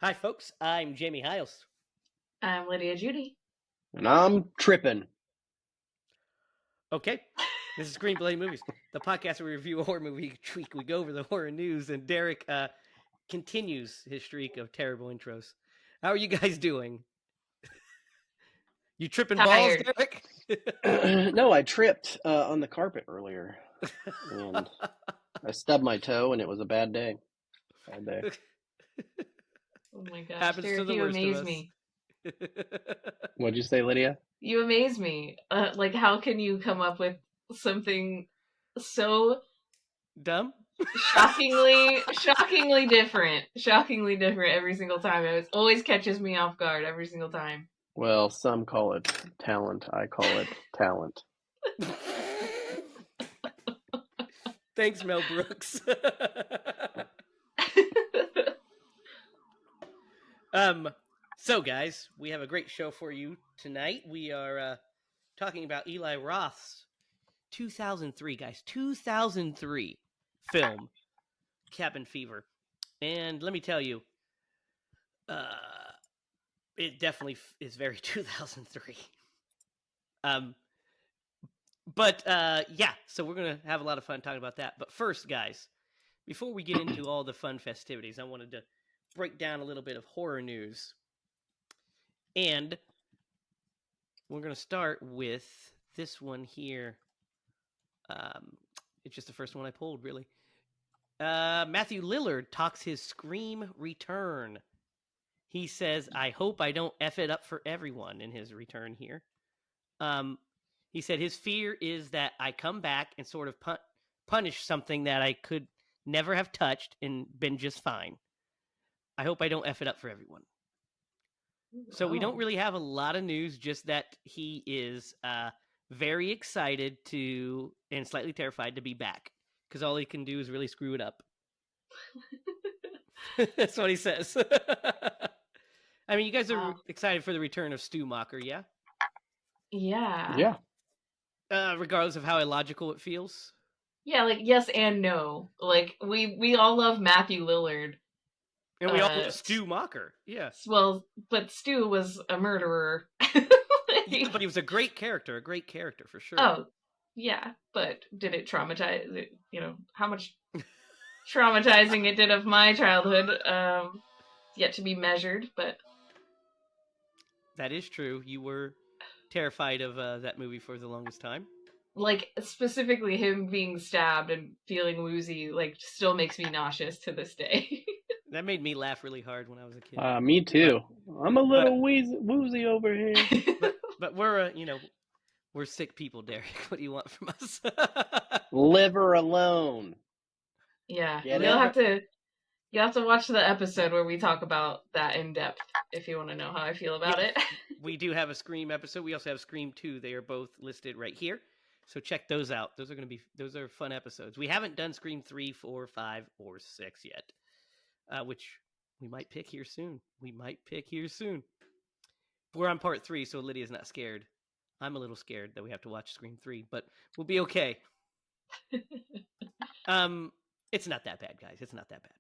Hi, folks. I'm Jamie Hiles. I'm Lydia Judy. And I'm tripping. Okay, this is Screenplay Movies, the podcast where we review a horror movie each week. We go over the horror news, and Derek continues his streak of terrible intros. How are you guys doing? You tripping balls, Tired. Derek? No, I tripped on the carpet earlier, and I stubbed my toe, and it was a bad day. Bad day. Oh my gosh, Happens to Derek, the you worst of amaze us. me. What'd you say, Lydia? You amaze me. Like, how can you come up with something so Dumb? shockingly different? Shockingly different every single time. It always catches me off guard every single time. Well, some call it talent. I call it talent. Thanks, Mel Brooks. So guys, we have a great show for you tonight. We are talking about Eli Roth's 2003, guys, 2003 film, Cabin Fever. And let me tell you, uh, it definitely is very 2003. But yeah, so we're going to have a lot of fun talking about that. But first, guys, before we get into all the fun festivities, I wanted to break down a little bit of horror news. And we're going to start with this one here. It's just the first one I pulled, really. Matthew Lillard talks his Scream return. He says, I hope I don't F it up for everyone in his return here. He said his fear is that I come back and sort of punish something that I could never have touched and been just fine. I hope I don't F it up for everyone. So we don't really have a lot of news, just that he is very excited to and slightly terrified to be back because all he can do is really screw it up. That's what he says. I mean, you guys are excited for the return of Stu Macher, yeah? Yeah. Yeah. Regardless of how illogical it feels. Yeah, like yes and no. Like we all love Matthew Lillard. And we all love Stu Macher, yeah. Well, but Stu was a murderer. Yeah, but he was a great character for sure. Oh, yeah, but did it traumatize? How much traumatizing it did of my childhood, yet to be measured. But that is true. You were terrified of that movie for the longest time. Like specifically him being stabbed and feeling woozy, like still makes me nauseous to this day. That made me laugh really hard when I was a kid. Me too. I'm a little woozy over here. But we're we're sick people, Derek. What do you want from us? Liver alone. Yeah, Get you'll it? have to watch the episode where we talk about that in depth if you want to know how I feel about it. We do have a Scream episode. We also have Scream 2. They are both listed right here. So check those out. Those are fun episodes. We haven't done Scream 3, 4, 5, or 6 yet. Which we might pick here soon. We're on part 3, so Lydia's not scared. I'm a little scared that we have to watch Scream 3, but we'll be okay. It's not that bad, guys. It's not that bad.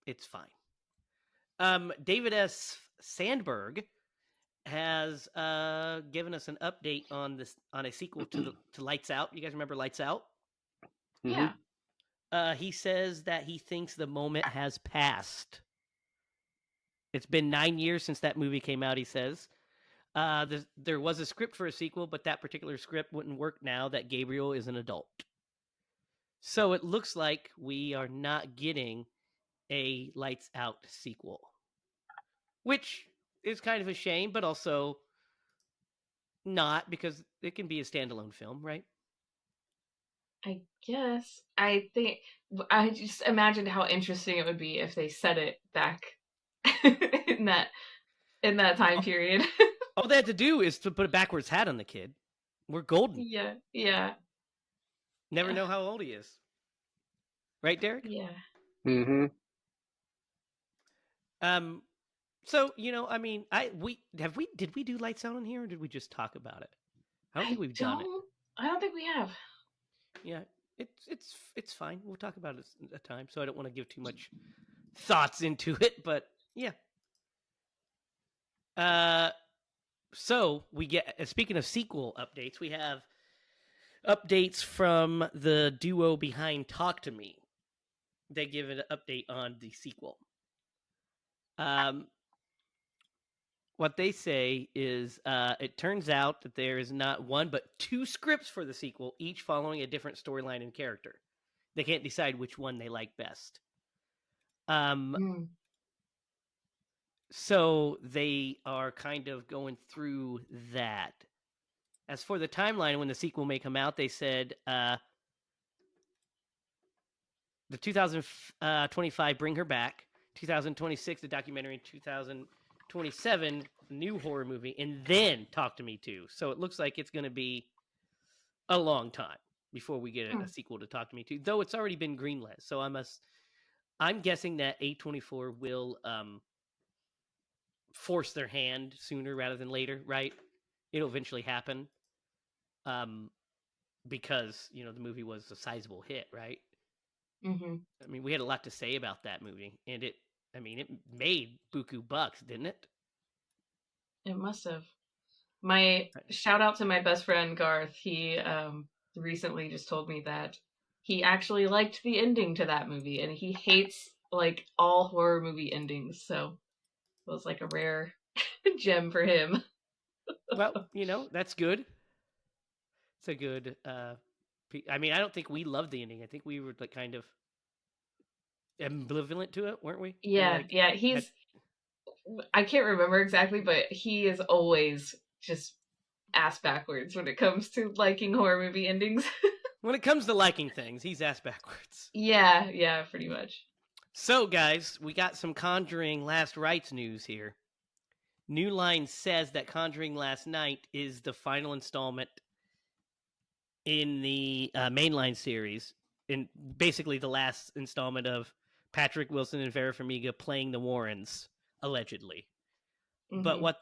It's fine. David S. Sandberg has given us an update on a sequel to Lights Out. You guys remember Lights Out? Yeah. He says that he thinks the moment has passed. It's been 9 years since that movie came out, he says. There was a script for a sequel, but that particular script wouldn't work now that Gabriel is an adult. So it looks like we are not getting a Lights Out sequel. Which is kind of a shame, but also not, because it can be a standalone film, right? I guess. I just imagined how interesting it would be if they set it back in that time period. All they had to do is to put a backwards hat on the kid. We're golden. Yeah. Never know how old he is. Right, Derek? Yeah. Mm-hmm. So, I mean, did we do Lights Out on here, or did we just talk about it? I don't think we've done it. I don't think we have. Yeah, it's fine. We'll talk about it at a time, so I don't want to give too much thoughts into it, but yeah. So we get, speaking of sequel updates, we have updates from the duo behind Talk to Me. They give an update on the sequel. What they say is it turns out that there is not one but two scripts for the sequel, each following a different storyline and character. They can't decide which one they like best. So they are kind of going through that. As for the timeline when the sequel may come out, they said the 2025 Bring Her Back, 2026 the documentary, 2027 new horror movie, and then Talk to Me Too. So it looks like it's going to be a long time before we get a sequel to Talk to Me Too, though it's already been greenlit. So I'm guessing that A24 will force their hand sooner rather than later, right? It'll eventually happen. Because, you know, the movie was a sizable hit, right? Mm-hmm. I mean, we had a lot to say about that movie, and it made buku bucks, didn't it? It must have. My shout out to my best friend Garth. He recently just told me that he actually liked the ending to that movie, and he hates like all horror movie endings. So it was like a rare gem for him. Well, you know, that's good. It's a good. I mean, I don't think we loved the ending. I think we were like kind of ambivalent to it, weren't we? Yeah, Like, yeah. I can't remember exactly, but he is always just ass backwards when it comes to liking horror movie endings. when it comes to liking things, he's ass backwards. Yeah, pretty much. So, guys, we got some Conjuring Last Rites news here. New Line says that Conjuring Last Night is the final installment in the mainline series, in basically the last installment of Patrick Wilson and Vera Farmiga playing the Warrens, allegedly. Mm-hmm. But what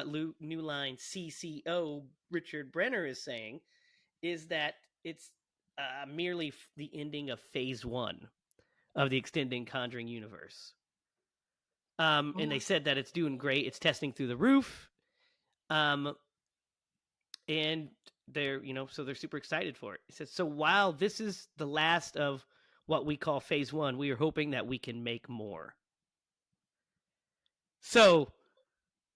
New Line CCO Richard Brenner is saying is that it's merely the ending of Phase 1 of the extending Conjuring universe. And they said that it's doing great. It's testing through the roof. And they're, you know, so they're super excited for it. He says, so while this is the last of what we call Phase 1, we are hoping that we can make more. So,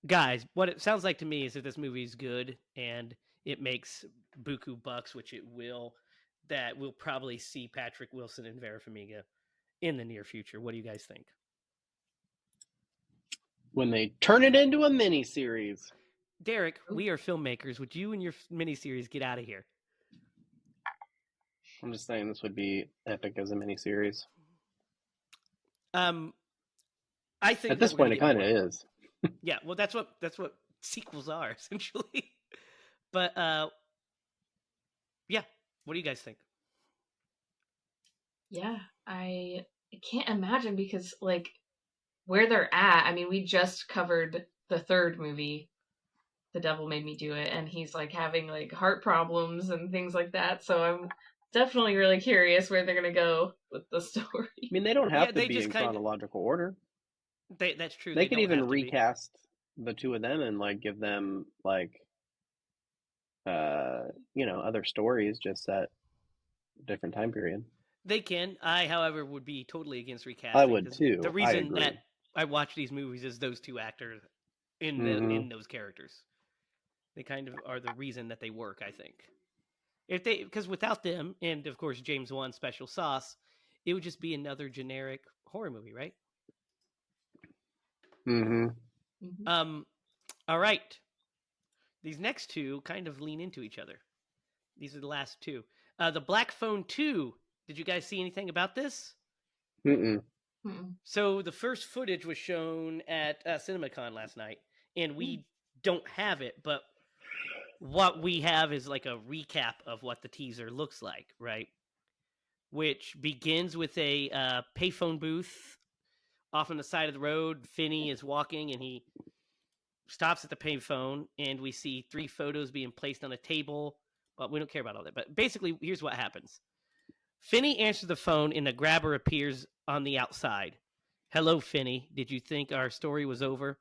guys, what it sounds like to me is that this movie is good and it makes buku bucks, which it will, that we'll probably see Patrick Wilson and Vera Farmiga in the near future. What do you guys think? When they turn it into a miniseries. Derek, we are filmmakers. Would you and your miniseries get out of here? I'm just saying this would be epic as a miniseries. I think at this point it kind of is. Yeah, well, that's what sequels are essentially. But yeah, what do you guys think? Yeah, I can't imagine because like where they're at. I mean, we just covered the third movie, The Devil Made Me Do It, and he's like having like heart problems and things like that. So I'm definitely really curious where they're gonna go with the story. I mean, they don't have to be in chronological order. That's true. They could even recast the two of them and like give them like you know, other stories just set different time period. They can. I, however, would be totally against recasting. I would too. The reason that I watch these movies is those two actors in those characters. They kind of are the reason that they work, I think. Because without them, and of course James Wan's special sauce, it would just be another generic horror movie, right? All right. These next two kind of lean into each other. These are the last two. The Black Phone 2. Did you guys see anything about this? So the first footage was shown at CinemaCon last night, and we don't have it, but what we have is like a recap of what the teaser looks like, right? Which begins with a payphone booth off on the side of the road. Finney is walking, and he stops at the payphone, and we see 3 photos being placed on a table. But we don't care about all that. But basically, here's what happens. Finney answers the phone, and a grabber appears on the outside. Hello, Finney. Did you think our story was over?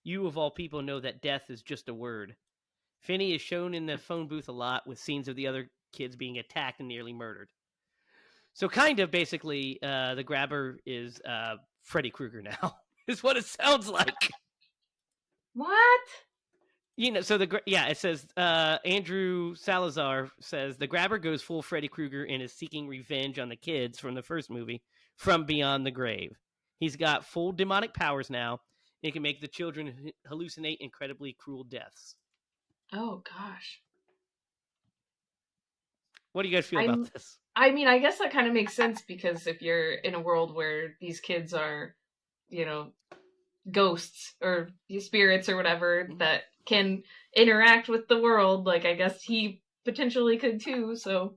You, of all people, know that death is just a word. Finney is shown in the phone booth a lot with scenes of the other kids being attacked and nearly murdered. So kind of basically, the grabber is Freddy Krueger now, is what it sounds like. What? So it says Andrew Salazar says the grabber goes full Freddy Krueger and is seeking revenge on the kids from the first movie from beyond the grave. He's got full demonic powers now and can make the children hallucinate incredibly cruel deaths. Oh gosh. What do you guys feel about this? I mean, I guess that kind of makes sense because if you're in a world where these kids are, ghosts or spirits or whatever that can interact with the world, like I guess he potentially could too, so.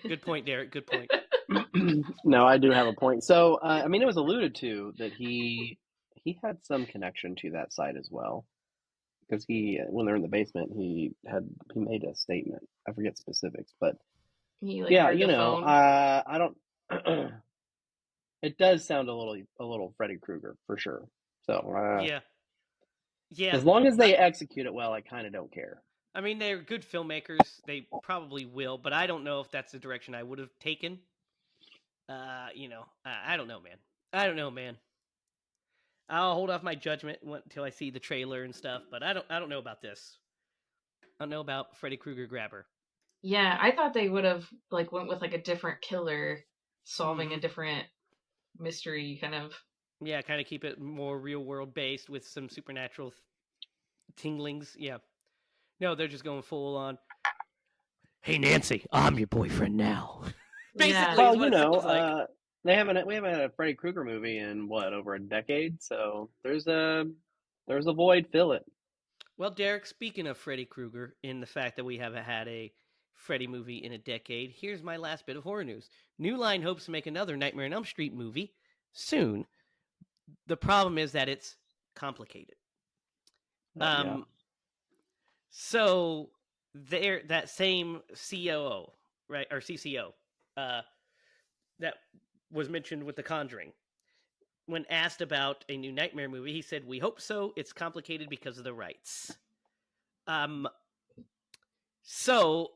Good point, Derek. Good point. No, I do have a point. So, it was alluded to that he had some connection to that site as well. Because when they're in the basement, he made a statement. I forget specifics, but he yeah, heard the phone. I don't. It does sound a little Freddy Krueger for sure. So yeah. As long as they execute it well, I kind of don't care. I mean, they're good filmmakers. They probably will, but I don't know if that's the direction I would have taken. I don't know, man. I'll hold off my judgment until I see the trailer and stuff, but I don't know about this. I don't know about Freddy Krueger Grabber. Yeah, I thought they would have went with a different killer solving a different mystery kind of. Yeah, kind of keep it more real world based with some supernatural tinglings. Yeah. No, they're just going full on. Hey Nancy, I'm your boyfriend now. Basically, well, like. we haven't had a Freddy Krueger movie in over a decade, so there's a void, fill it. Well, Derek, speaking of Freddy Krueger, in the fact that we haven't had a Freddy movie in a decade, here's my last bit of horror news. New Line hopes to make another Nightmare on Elm Street movie soon. The problem is that it's complicated. Yeah. So that same COO, right, or CCO, that was mentioned with The Conjuring, when asked about a new Nightmare movie, he said, "We hope so. It's complicated because of the rights." So,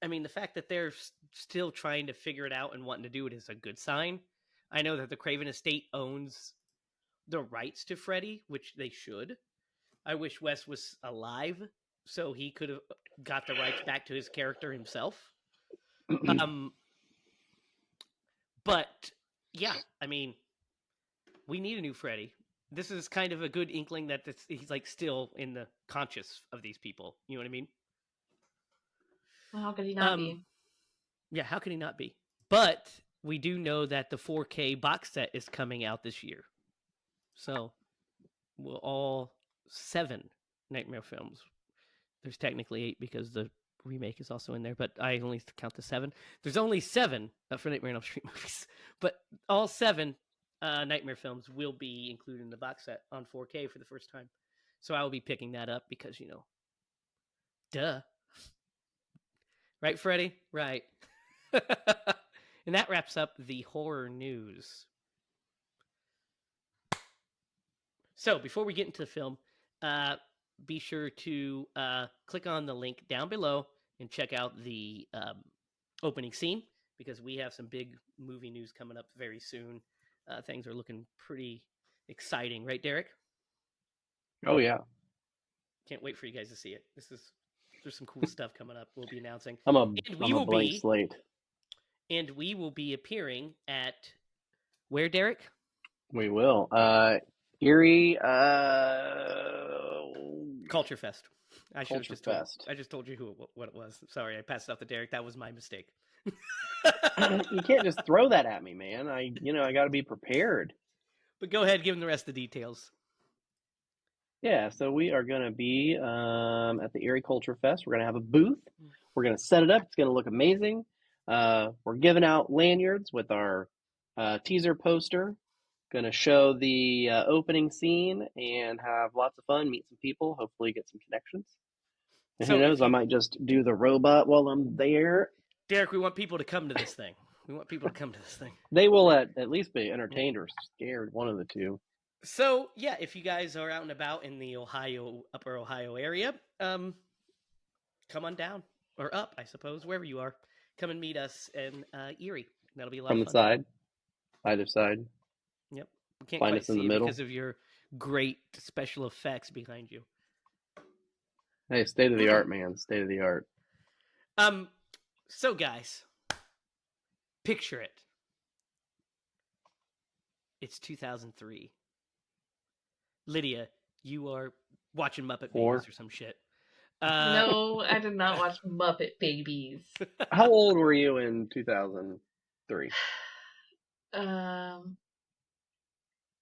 I mean, the fact that they're still trying to figure it out and wanting to do it is a good sign. I know that the Craven estate owns the rights to Freddy, which they should. I wish Wes was alive so he could have got the rights back to his character himself. But yeah, I mean, we need a new Freddy. This is kind of a good inkling that he's still in the conscious of these people. You know what I mean? Well, how could he not be? Yeah, how can he not be? But we do know that the 4K box set is coming out this year. So, all 7 Nightmare films. There's technically 8 because the remake is also in there, but I only count the 7. There's only 7 for Nightmare on Elm Street movies, but all 7 Nightmare films will be included in the box set on 4K for the first time. So I will be picking that up because, duh. Right, Freddy? Right. And that wraps up the horror news. So before we get into the film, be sure to click on the link down below and check out the opening scene because we have some big movie news coming up very soon. Things are looking pretty exciting, right, Derek? Oh yeah. Can't wait for you guys to see it. There's some cool stuff coming up. We'll be announcing. I'm a blank slate. And we will be appearing at where, Derek? We will. Erie Culture Fest. I just told you what it was. Sorry, I passed it off to Derek. That was my mistake. You can't just throw that at me, man. I got to be prepared. But go ahead, give them the rest of the details. Yeah, so we are going to be at the Erie Culture Fest. We're going to have a booth. We're going to set it up. It's going to look amazing. We're giving out lanyards with our teaser poster. Going to show the opening scene and have lots of fun, meet some people, hopefully get some connections. And who knows, I might just do the robot while I'm there. Derek, we want people to come to this thing. We want people to come to this thing. They will at least be entertained or scared, one of the two. So yeah, if you guys are out and about in the Upper Ohio area, come on down or up, I suppose, wherever you are. Come and meet us in Erie. That'll be a lot From of the fun. side, either side. Yep, we can't Find quite us in see the you middle. because of your great special effects behind you. Hey, state of the art, man. State of the art. So guys, picture it. It's 2003. Lydia, you are watching Muppet Babies or some shit. No, I did not watch Muppet Babies. How old were you in 2003?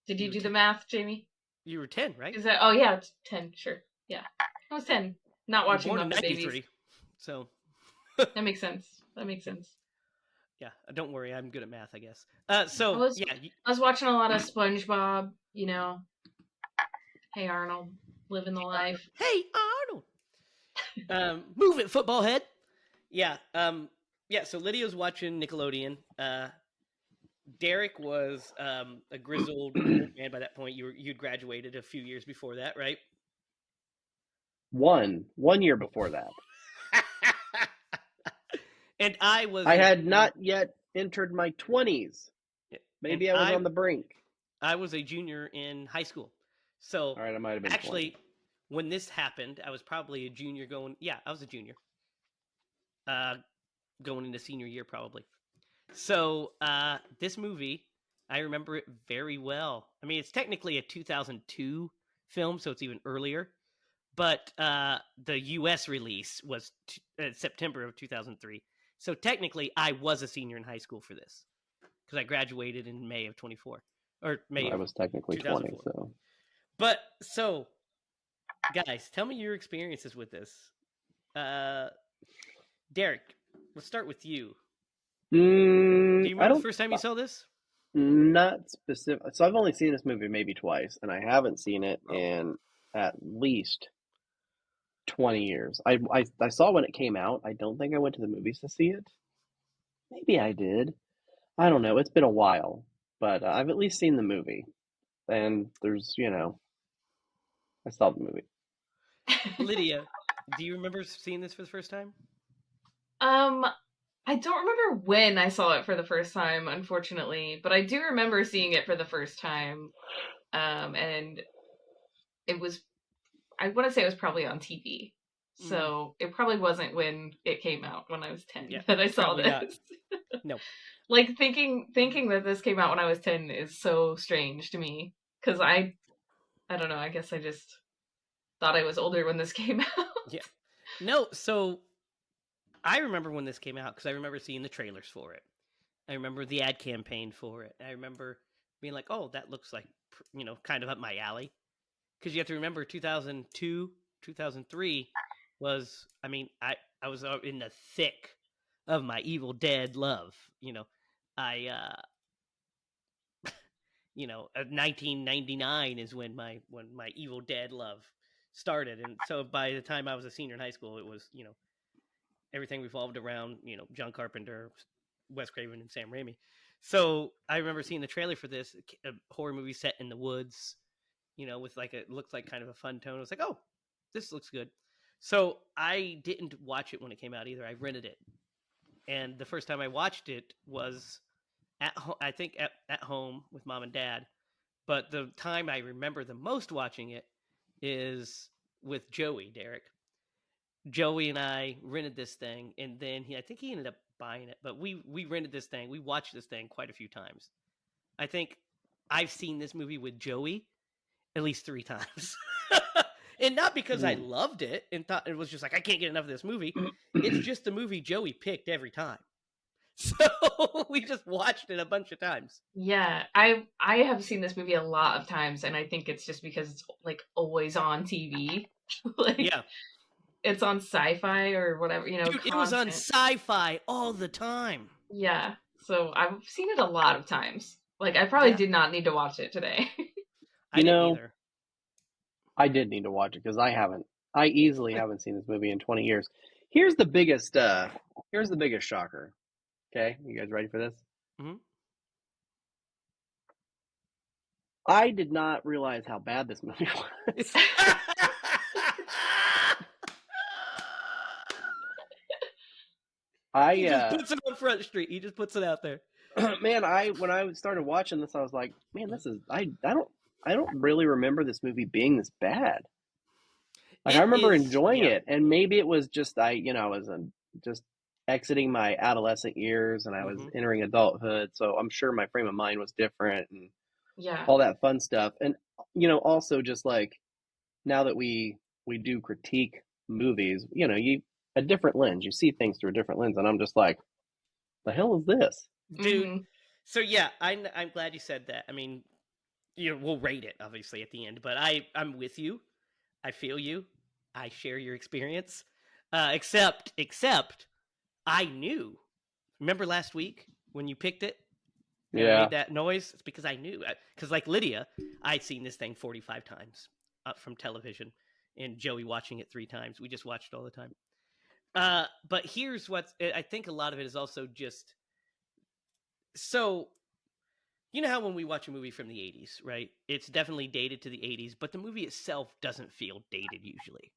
Did you do the math, Jamie? You were 10, right? Is that? Oh yeah, it's 10. Sure. Yeah, I was 10. Not watching born in Muppet 93, Babies. so that makes sense. That makes sense. Yeah, don't worry, I'm good at math, I guess. I was watching a lot of SpongeBob. You know, Hey Arnold, living the life. Hey Arnold, move it, football head. Yeah, So Lydia was watching Nickelodeon. Derek was a grizzled old man by that point. You'd graduated a few years before that, right? One year before that. And I had not yet entered my 20s. Maybe I was on the brink. I was a junior in high school. So all right, I might have been actually 20. When this happened, I was probably a junior I was a junior. Going into senior year probably. So this movie, I remember it very well. I mean, it's technically a 2002 film, so it's even earlier. But the U.S. release was September of 2003. So technically, I was a senior in high school for this because I graduated in May of 24 or May. I was technically 20. So, but so, guys, tell me your experiences with this. Derek, let's start with you. Do you remember the first time you saw this? Not specific. So I've only seen this movie maybe twice, and I haven't seen it in at least 20 years. I saw when it came out. I don't think I went to the movies to see it. Maybe I did. I don't know. It's been a while, but I've at least seen the movie. And there's, I saw the movie. Lydia, do you remember seeing this for the first time? I don't remember when I saw it for the first time, unfortunately, but I do remember seeing it for the first time. And it was, I want to say it was probably on TV. So it probably wasn't when it came out when I was 10 that I saw this. No. Like thinking that this came out when I was 10 is so strange to me. Cause I don't know, I guess I just thought I was older when this came out. Yeah. No, so I remember when this came out because I remember seeing the trailers for it. I remember the ad campaign for it. I remember being like, oh, that looks like, kind of up my alley. Because you have to remember 2002, 2003 was, I was in the thick of my Evil Dead love. 1999 is when my Evil Dead love started. And so by the time I was a senior in high school, it was, everything revolved around, John Carpenter, Wes Craven, and Sam Raimi. So I remember seeing the trailer for this, a horror movie set in the woods, with it looked like kind of a fun tone. I was like, oh, this looks good. So I didn't watch it when it came out either. I rented it. And the first time I watched it was at home with mom and dad. But the time I remember the most watching it is with Joey, Derek. Joey and I rented this thing, and then I think he ended up buying it. But we rented this thing. We watched this thing quite a few times. I think I've seen this movie with Joey at least 3 times. And not because I loved it and thought it was just like, I can't get enough of this movie. It's just the movie Joey picked every time. So we just watched it a bunch of times. Yeah, I have seen this movie a lot of times, and I think it's just because it's always on TV. It's on Sci-Fi or whatever, Dude, it was on Sci-Fi all the time. Yeah, so I've seen it a lot of times. I probably did not need to watch it today. I didn't either. I did need to watch it because I easily haven't seen this movie in 20 years. Here's the biggest shocker. Okay, you guys ready for this? Mhm. I did not realize how bad this movie was. He just I puts it on Front Street. He just puts it out there. man, when I started watching this, I was like, man, this is I don't really remember this movie being this bad. Like I It remember is, enjoying yeah. it, and maybe it was just I was just exiting my adolescent years and I was Mhm. entering adulthood, so I'm sure my frame of mind was different and Yeah. all that fun stuff. And also just like now that we do critique movies, you a different lens. You see things through a different lens, and I'm just like, the hell is this? Dude. Mhm. So yeah, I'm glad you said that. I mean, we'll rate it obviously at the end, but I'm with you. I feel you. I share your experience. Except I knew. Remember last week when you picked it and I Yeah. made that noise? It's because I knew. Because like Lydia, I'd seen this thing 45 times from television, and Joey watching it 3 times. We just watched it all the time. But here's what's. I think a lot of it is also just so. You know how when we watch a movie from the 80s, right? It's definitely dated to the 80s, but the movie itself doesn't feel dated usually.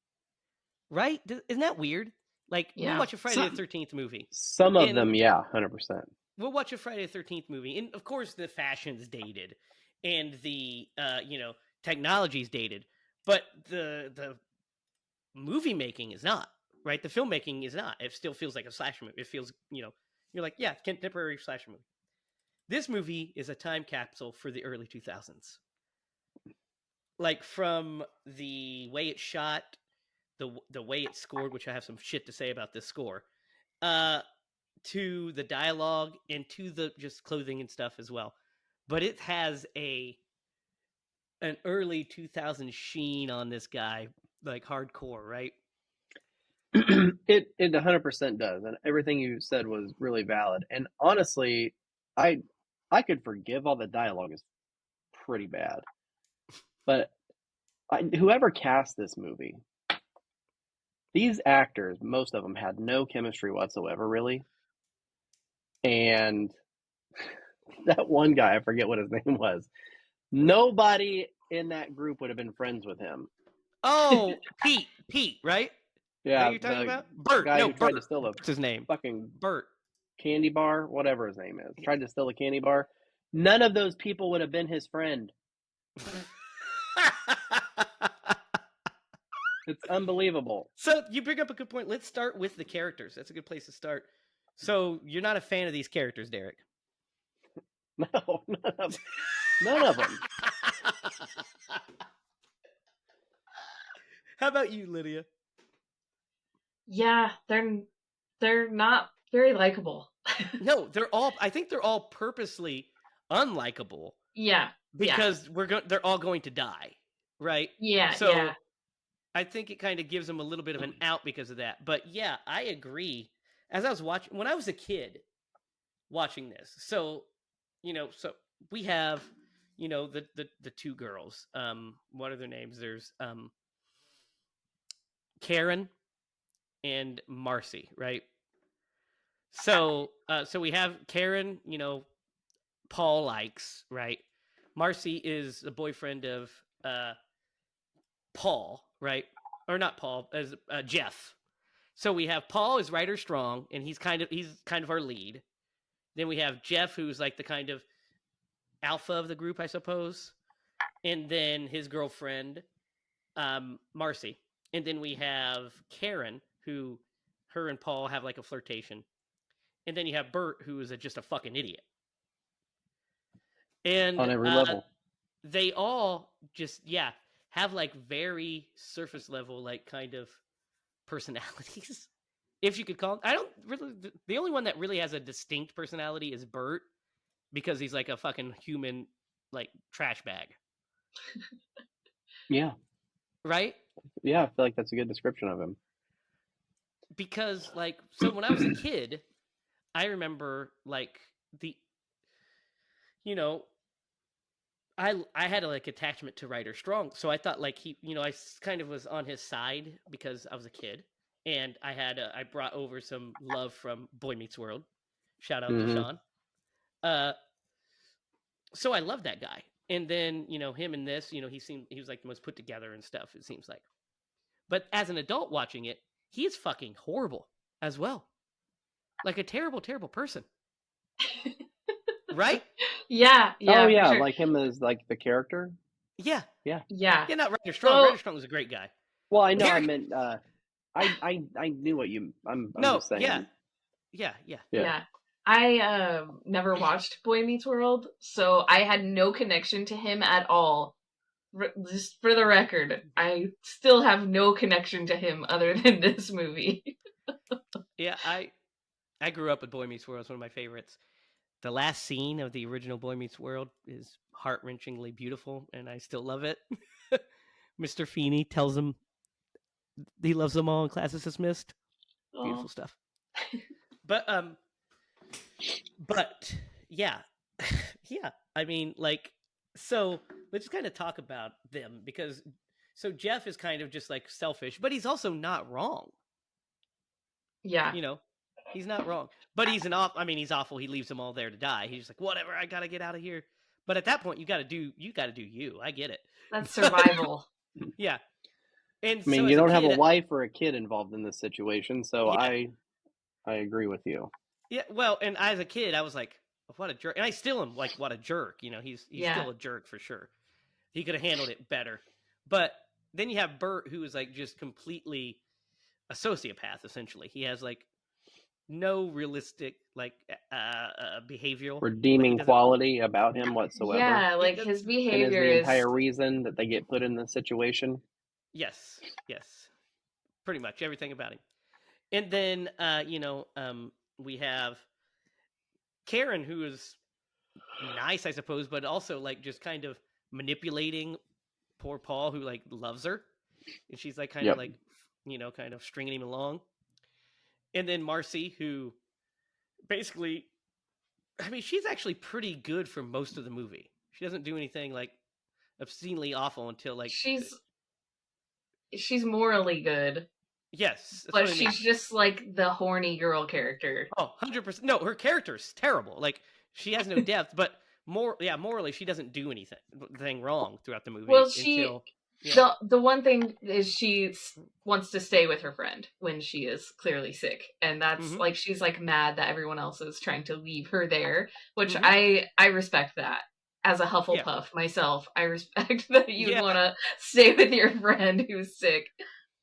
Right? Isn't that weird? Like, we'll Yeah. watch a Friday the 13th movie, Some of and them, yeah, 100%. we'll watch a Friday the 13th movie, and of course the fashion's dated, and the technology's dated, but the movie making is not. Right? The filmmaking is not. It still feels like a slasher movie. It feels, you're like, yeah, contemporary slasher movie. This movie is a time capsule for the early 2000s. Like from the way it's shot, the way it's scored, which I have some shit to say about this score, uh, to the dialogue and to the just clothing and stuff as well. But it has an early 2000s sheen on this guy, like hardcore, right? It 100% does, and everything you said was really valid. And honestly, I could forgive all the dialogue is pretty bad, but whoever cast this movie, these actors, most of them had no chemistry whatsoever, really. And that one guy, I forget what his name was. Nobody in that group would have been friends with him. Oh, Pete, right? Are Yeah, you talking the about Bert? guy No, who tried to Bert. steal a What's his name? fucking Bert. candy bar, whatever his name is, tried to steal a candy bar. None of those people would have been his friend. It's unbelievable. So you bring up a good point. Let's start with the characters. That's a good place to start. So you're not a fan of these characters, Derek? No, none of them. How about you, Lydia? Yeah, they're not very likable. No, I think they're all purposely unlikable Yeah. because they're all going to die, right? Yeah. So Yeah. I think it kind of gives them a little bit of an out because of that. But yeah, I agree. As I was watching when I was a kid watching this, so so we have the 2 girls. What are their names? There's Karen and Marcy, right? So we have Karen, Paul likes, right? Marcy is the boyfriend of Paul, right? Or not Paul, as Jeff. So we have Paul is Ryder Strong, and he's kind of our lead. Then we have Jeff, who's like the kind of alpha of the group, I suppose. And then his girlfriend, Marcy. And then we have Karen, who her and Paul have like a flirtation. And then you have Bert, who is just a fucking idiot. And On every level. they all just have like very surface level like kind of personalities, if you could call it. I don't really. The only one that really has a distinct personality is Bert, because he's like a fucking human, like trash bag. Yeah. Right? Yeah, I feel like that's a good description of him. Because like, so when I was a kid, I remember like I had a like attachment to Ryder Strong, so I thought like I kind of was on his side because I was a kid, and I brought over some love from Boy Meets World, Shout out to Mhm. Sean. So I love that guy. And then, him in this, he was like the most put together and stuff, it seems like. But as an adult watching it, he is fucking horrible as well. Like a terrible, terrible person. Right? Yeah, Oh for yeah, sure. like him as like the character. Yeah. Yeah. Yeah. Yeah, not Ryder Strong. So- Ryder Strong was a great guy. Well, I know. I Derek- meant. I knew what you. I'm No, just saying. Yeah. I never watched Boy Meets World, so I had no connection to him at all. Just for the record, I still have no connection to him other than this movie. Yeah, I grew up with Boy Meets World. It's one of my favorites. The last scene of the original Boy Meets World is heart-wrenchingly beautiful, and I still love it. Mr. Feeney tells him he loves them all and class is dismissed. Beautiful stuff. But yeah. Yeah. I mean, like, so let's just kind of talk about them because so Jeff is kind of just like selfish, but he's also not wrong. Yeah. He's not wrong. But he's he's awful. He leaves them all there to die. He's just like, whatever, I gotta get out of here. But at that point, you gotta do you. I get it. That's survival. Yeah. And I mean, so you as don't a have kid, a wife or a kid involved in this situation, so Yeah. I agree with you. Yeah, well, and as a kid, I was like, what a jerk. And I still am like, what a jerk. He's Yeah. still a jerk for sure. He could have handled it better. But then you have Bert, who is like just completely a sociopath, essentially. He has like no realistic like behavioral Redeeming quality about him whatsoever. Yeah, like his And is behavior the is entire reason that they get put in this situation. Yes, pretty much everything about him. And then we have Karen, who is nice, I suppose, but also like just kind of manipulating poor Paul, who like loves her, and she's like kind of like kind of stringing him along. And then Marcy, who basically, I mean, she's actually pretty good for most of the movie. She doesn't do anything like obscenely awful until like she's morally good. Yes, that's but what I mean. she's just like the horny girl character. Oh, 100%. No, her character's terrible. Like she has no depth, but morally she doesn't do anything wrong throughout the movie. Well, the one thing is she wants to stay with her friend when she is clearly sick, and that's like she's like mad that everyone else is trying to leave her there, which I respect that. As a Hufflepuff myself, I respect that you want to stay with your friend who's sick.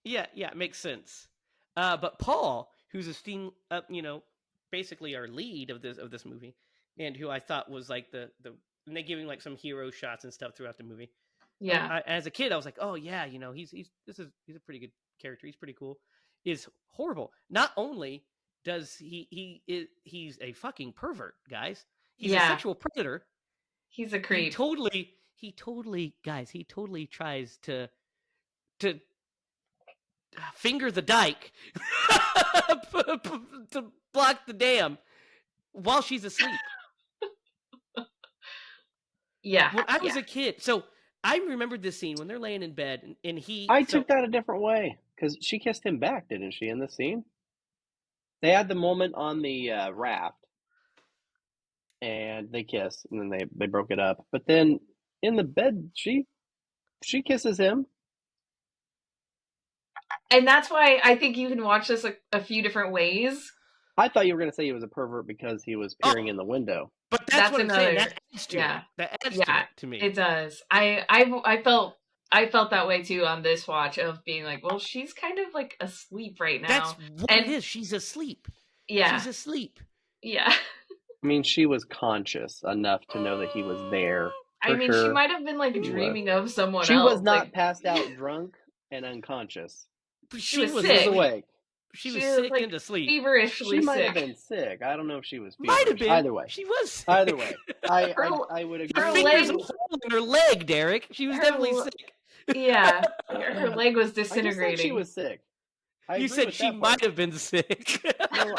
Yeah, it makes sense. But Paul, who's basically our lead of this movie, and who I thought was like the and they giving like some hero shots and stuff throughout the movie. Yeah. As a kid, I was like, oh yeah, he's a pretty good character. He's pretty cool. Is horrible. Not only does he's a fucking pervert, guys. He's a sexual predator. He's a creep. He totally tries to finger the dike to block the dam while she's asleep. Yeah. When I was a kid, so I remembered this scene when they're laying in bed and I took that a different way because she kissed him back, didn't she, in the scene? They had the moment on the raft and they kiss and then they broke it up. But then in the bed, she kisses him. And that's why I think you can watch this a few different ways. I thought you were going to say he was a pervert because he was peering in the window. But that's what I'm saying. That adds to it. That adds to it to me. It does. I felt that way too on this watch of being like, well, she's kind of like asleep right now. That's what it is. She's asleep. Yeah. She's asleep. Yeah. I mean, she was conscious enough to know that he was there. I mean, she might have been like dreaming of someone else. She was not passed out drunk and unconscious. She was sick. She was awake. She was sick like, and asleep. Feverishly she might sick. have been sick. I don't know if she was feverish. Might have been. Either way. She was sick. Either way. I would agree. Her fingers a hole in her leg, Derek. She was definitely sick. Yeah. Her leg was disintegrating. I just said she was sick. You said she might have been sick. No,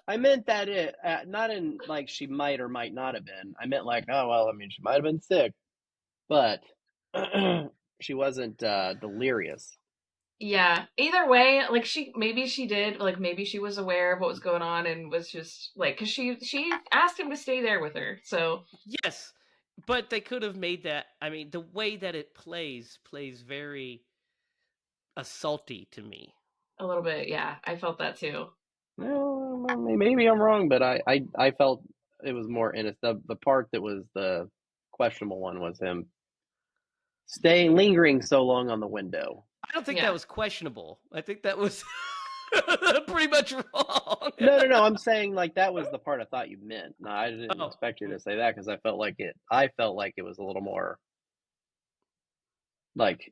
I meant that not in like she might or might not have been. I meant like, oh, well, I mean, she might have been sick. But she wasn't delirious. Yeah. Either way, like maybe she did, like maybe she was aware of what was going on and was just like, because she asked him to stay there with her. So Yes, but they could have made that. I mean, the way that it plays very assaulty to me. a little bit, yeah, I felt that too. Well, maybe I'm wrong, but I felt it was more innocent. The part that was the questionable one was him staying lingering so long on the window. I don't think that Yeah. was questionable. I think that was pretty much wrong. No. I'm saying like that was the part I thought you meant. No, I didn't Oh, expect you to say that because I felt like it. I felt like it was a little more like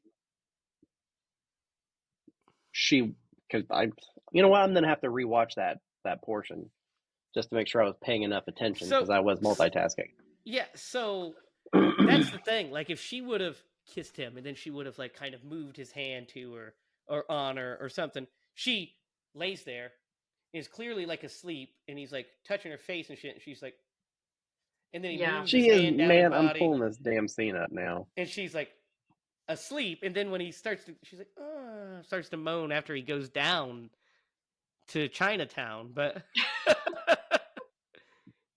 she because I. You know what? I'm gonna have to rewatch that portion just to make sure I was paying enough attention so because I was multitasking. yeah, so that's the thing. Like, if she would have kissed him and then she would have like kind of moved his hand to her or on her or something, she lays there, is clearly like asleep, and he's like touching her face and shit, and she's like, and then he Yeah. moves his She is, hand down her man. I'm body, pulling this damn scene up now. and she's like asleep, and then when he starts to, she's like, starts to moan after he goes down to Chinatown, but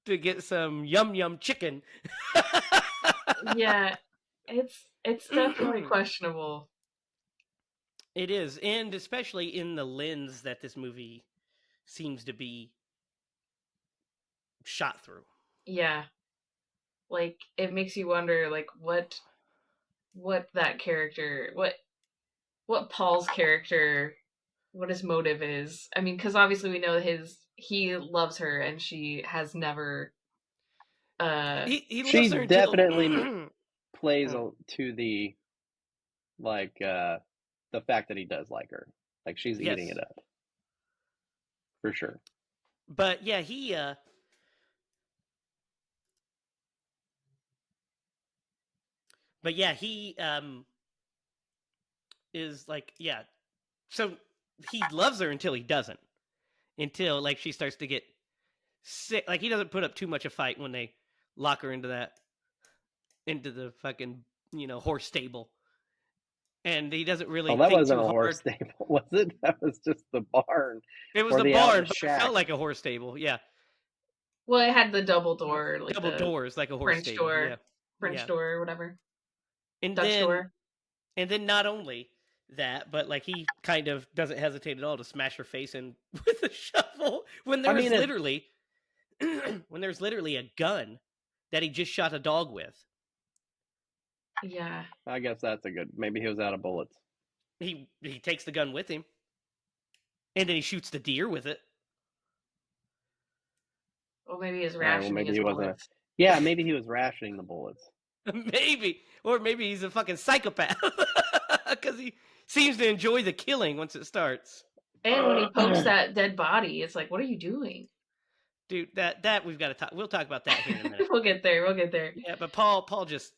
to get some yum yum chicken. Yeah. It's definitely questionable. It is, and especially in the lens that this movie seems to be shot through. Yeah. Like it makes you wonder like what that character, what Paul's character, what his motive is. I mean, because obviously we know he loves her and she has never He She loves her until definitely plays Oh. to the like the fact that he does like her. Like she's eating Yes, it up for sure. but yeah, he but yeah, he is like, yeah. So he loves her until he doesn't. Until like she starts to get sick. Like, he doesn't put up too much a fight when they lock her into the fucking, horse stable. And he doesn't really Oh, that think wasn't too a horse hard. stable, was it? That was just the barn It was or the the out the barn, but it shack. felt like a horse stable. Yeah, well, it had the double door, like double the doors, like a horse French stable. Yeah, door, French yeah. door or whatever. And Dutch then door. and then not only that, but like he kind of doesn't hesitate at all to smash her face in with a shovel when I there is mean, it, literally when there's literally a gun that he just shot a dog with. Yeah. I guess that's a good. Maybe he was out of bullets. He takes the gun with him, and then he shoots the deer with it. Well, maybe he's All right. Well, rationing maybe his he wasn't. bullets. Yeah, maybe he was rationing the bullets. Maybe, or maybe he's a fucking psychopath because he seems to enjoy the killing once it starts. And when he pokes that dead body, it's like, what are you doing? Dude, that we've got to talk. We'll talk about that here in a minute. We'll get there. We'll get there. Yeah, but Paul just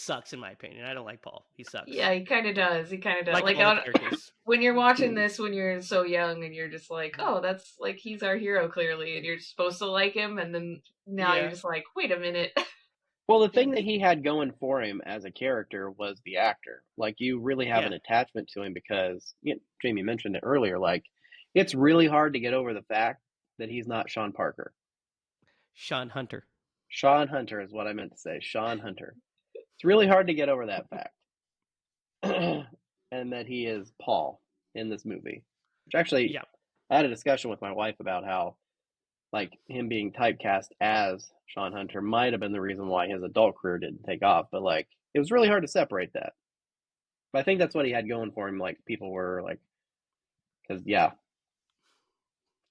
sucks in my opinion. I don't like Paul. He sucks. Yeah, he kind of does. He kind of does. Like Like all the characters. when you're watching this when you're so young and you're just like, oh, that's like he's our hero clearly, and you're supposed to like him, and then now Yeah. you're just like, wait a minute. Well, the thing that he had going for him as a character was the actor. Like, you really have an attachment to him because Jamie mentioned it earlier. Like, it's really hard to get over the fact that he's not Sean Parker. Sean Hunter. Sean Hunter is what I meant to say. Sean Hunter. It's really hard to get over that fact. And that he is Paul in this movie. Which actually, Yeah. I had a discussion with my wife about how, like, him being typecast as Sean Hunter might have been the reason why his adult career didn't take off. But, like, it was really hard to separate that. But I think that's what he had going for him. Like, people were like, because, yeah,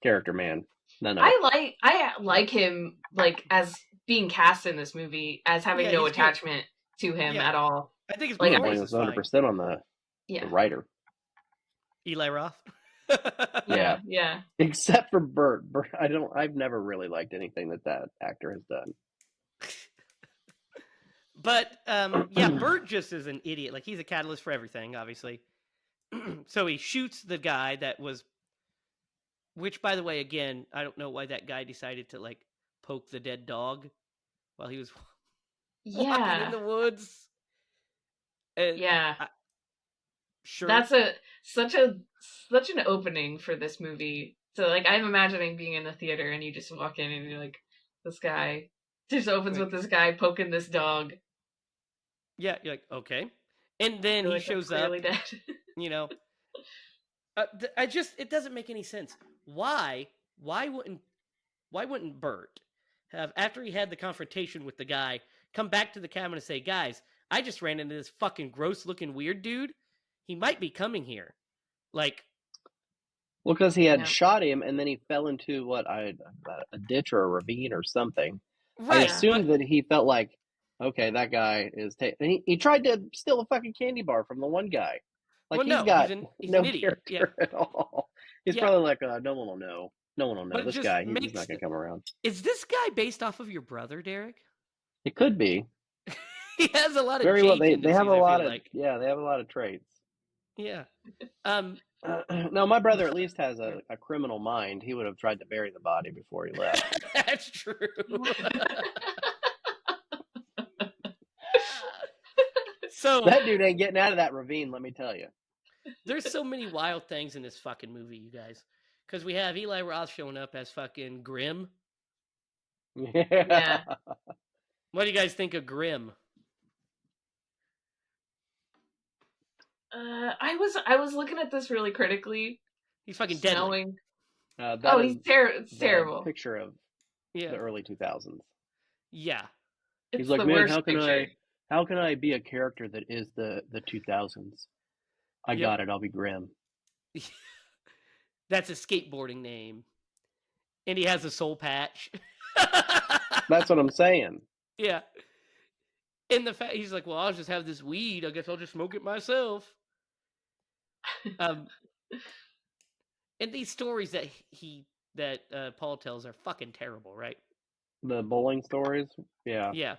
character man. None of it. I like him like as being cast in this movie as having Yeah, no he's good. attachment to him Yeah. at all. I think his Like, I'm performance going is with fine. 100% on the Yeah. writer. Eli Roth. Yeah. Yeah. Except for Bert. I've never really liked anything that actor has done. But yeah, Bert just is an idiot. Like, he's a catalyst for everything, obviously. So he shoots the guy that was, which, by the way, again, I don't know why that guy decided to like poke the dead dog while he was walking in Yeah. the woods. And Yeah. Sure. That's such an opening for this movie. So like I'm imagining being in the theater and you just walk in and you're like, this guy just opens with this guy poking this dog. Yeah, you're like, okay. And then You're he like, I'm shows up, clearly dead. you know. It doesn't make any sense. Why wouldn't Bert have, after he had the confrontation with the guy, come back to the cabin and say, guys, I just ran into this fucking gross looking weird dude. He might be coming here. Like, Well, because he had Yeah. shot him, and then he fell into a ditch or a ravine or something. I right. assumed that he felt like, okay, that guy is. He tried to steal a fucking candy bar from the one guy. Like Well, he's no, got he's no an idiot. Yeah. character at all. He's Yeah. probably like, no one will know. No one will know. But it This just guy, he's makes. not going to come around. Is this guy based off of your brother, Derek? It could be. He has a lot of Very J well. They tendencies, have a I lot feel of like. yeah. They have a lot of traits. Yeah. No, my brother at least has a criminal mind. He would have tried to bury the body before he left. That's true. So That dude ain't getting out of that ravine, let me tell you. there's so many wild things in this fucking movie, you guys. Because we have Eli Roth showing up as fucking Grim. Yeah. What do you guys think of Grim? I was looking at this really critically. He's fucking deadly. Smelling. That he's is the terrible. picture of Yeah. the early 2000s. Yeah. It's He's like, the man, worst how can I be a character that is the 2000s? I Yep. got it. I'll be Grim. That's a skateboarding name. And he has a soul patch. That's what I'm saying. Yeah. And the fact he's like, well, I'll just have this weed. I guess I'll just smoke it myself. And these stories that Paul tells are fucking terrible, right? The bowling stories, yeah. Yeah.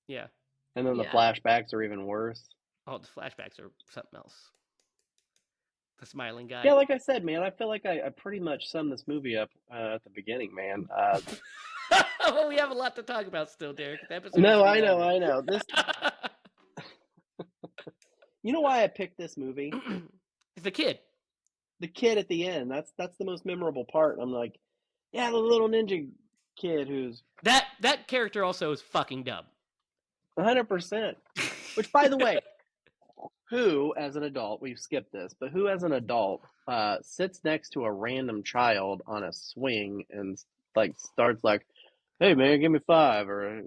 Yeah. And then the Yeah. flashbacks are even worse. Oh, the flashbacks are something else. The smiling guy. Yeah, like I said, man, I feel like I pretty much summed this movie up at the beginning, man. Well, we have a lot to talk about still, Derek. The episode No, is I know, 3 I know. This, you know why I picked this movie? The kid. The kid at the end. That's the most memorable part. I'm like, yeah, the little ninja kid who's That character also is fucking dumb. 100%. Which, by the way, who as an adult, we've skipped this, but who as an adult sits next to a random child on a swing and like starts like, hey man, give me 5, or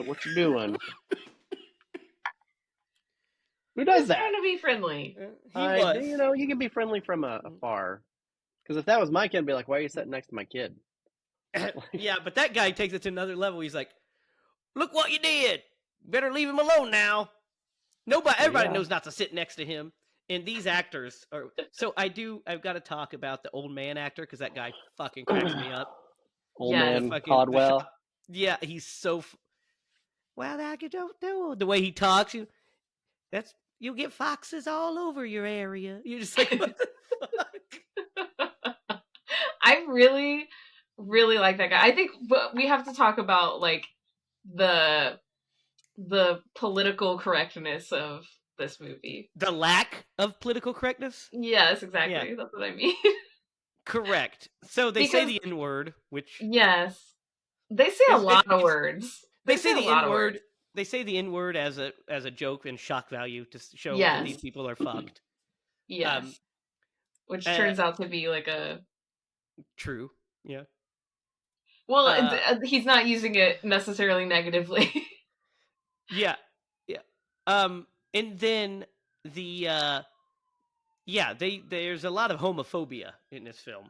what you doing? Who does He's that? trying to be friendly. He was. You can be friendly from afar. Because if that was my kid, I'd be like, why are you sitting next to my kid? Yeah, but that guy takes it to another level. He's like, look what you did. Better leave him alone now. Everybody knows not to sit next to him. And these actors are. So I've got to talk about the old man actor because that guy fucking cracks me up. Old Yes. man Caldwell. Yeah, he's so. Well, that you don't do the way he talks. You'll get foxes all over your area. You're just like, what the fuck? I really, really like that guy. I think we have to talk about like the political correctness of this movie. The lack of political correctness? Yes, exactly. Yeah. That's what I mean. Correct. So they say the N-word, which yes, they say a lot of words. They say the N-word. They say the N-word as a joke and shock value to show that these people are fucked. Yes. Which turns out to be like a true. Yeah. Well, he's not using it necessarily negatively. Yeah. And then there's a lot of homophobia in this film,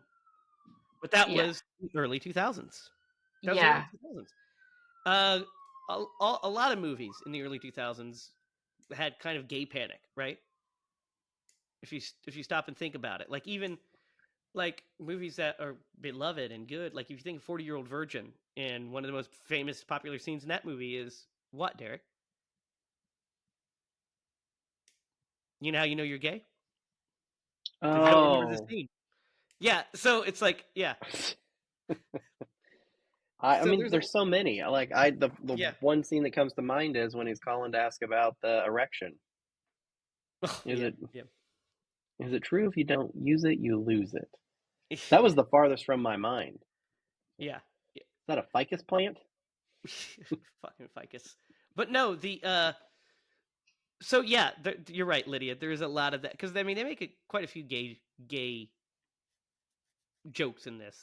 but that was early 2000s. Yeah. A lot of movies in the early 2000s had kind of gay panic, right? If you stop and think about it, like even like movies that are beloved and good, like if you think of 40-Year-Old Virgin, and one of the most famous popular scenes in that movie is what, Derek? You know how you know you're gay? Oh. I don't remember the scene. Yeah, so it's like, yeah. I mean, there's so many. Like the one scene that comes to mind is when he's calling to ask about the erection. Is it? Yeah. Is it true if you don't use it, you lose it? That was the farthest from my mind. Yeah. Is that a ficus plant? Fucking ficus. But no, so yeah, you're right, Lydia. There's a lot of that because I mean they make quite a few gay jokes in this.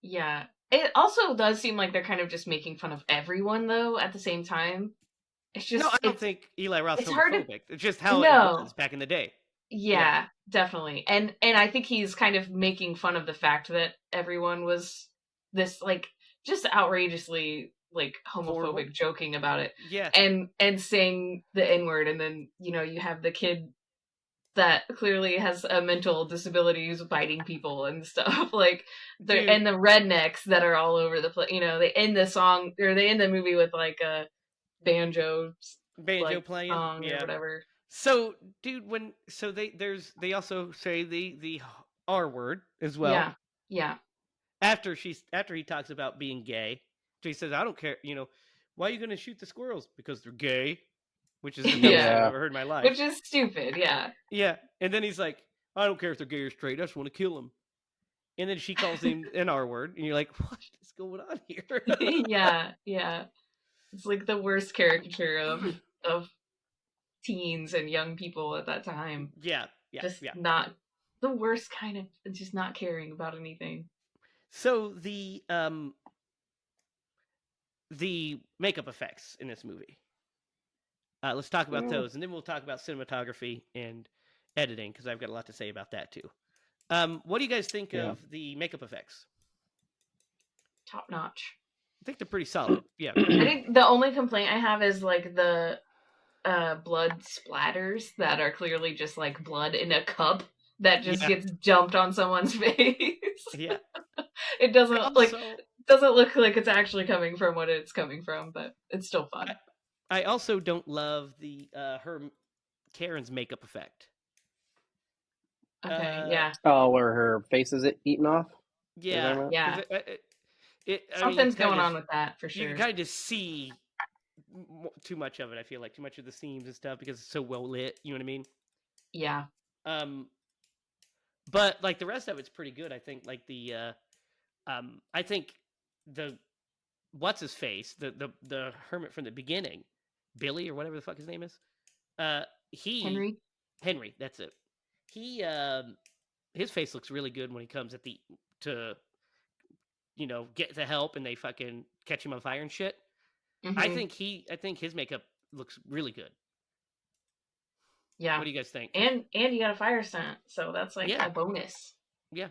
Yeah. It also does seem like they're kind of just making fun of everyone, though, at the same time. It's just... No, I don't think Eli Roth's it's hard to... homophobic. It's just how it No. was back in the day. Yeah, definitely. And I think he's kind of making fun of the fact that everyone was this, like, just outrageously, like, homophobic Horrible. joking about it. Yeah. And saying the N-word, and then, you know, you have the kid that clearly has a mental disability who's biting people and stuff. Like, and the rednecks that are all over the place. You know, they end the song, or they end the movie with, like, a banjo like, playing song or whatever. So, dude, they also say the R word as well. Yeah. After he talks about being gay, he says, "I don't care. You know, why are you going to shoot the squirrels? Because they're gay," which is the dumbest thing I've ever heard in my life. Which is stupid. Yeah. Yeah, and then he's like, "I don't care if they're gay or straight. I just want to kill them." And then she calls him an R word, and you're like, "What is going on here?" Yeah. It's like the worst caricature of teens and young people at that time. Yeah. Not the worst kind of, just not caring about anything. So the makeup effects in this movie. Let's talk about those, and then we'll talk about cinematography and editing because I've got a lot to say about that too. What do you guys think of the makeup effects? Top notch. I think they're pretty solid. Yeah. I think the only complaint I have is like the blood splatters that are clearly just like blood in a cup that just gets dumped on someone's face. Yeah. It doesn't look like it's actually coming from what it's coming from, but it's still fun. I also don't love the Karen's makeup effect. Okay, yeah. Oh, where her face is eaten off? Yeah. Something's going on with that, for sure. You can kind of just see too much of it, I feel like. Too much of the seams and stuff because it's so well lit. You know what I mean? Yeah. But, like, the rest of it's pretty good, I think. Like, I think what's-his-face, the hermit from the beginning, Billy or whatever the fuck his name is, Henry, that's it. His face looks really good when he comes to get the help and they fucking catch him on fire and shit. Mm-hmm. I think his makeup looks really good. Yeah. What do you guys think? And you got a fire stunt, so that's like a bonus. Yeah.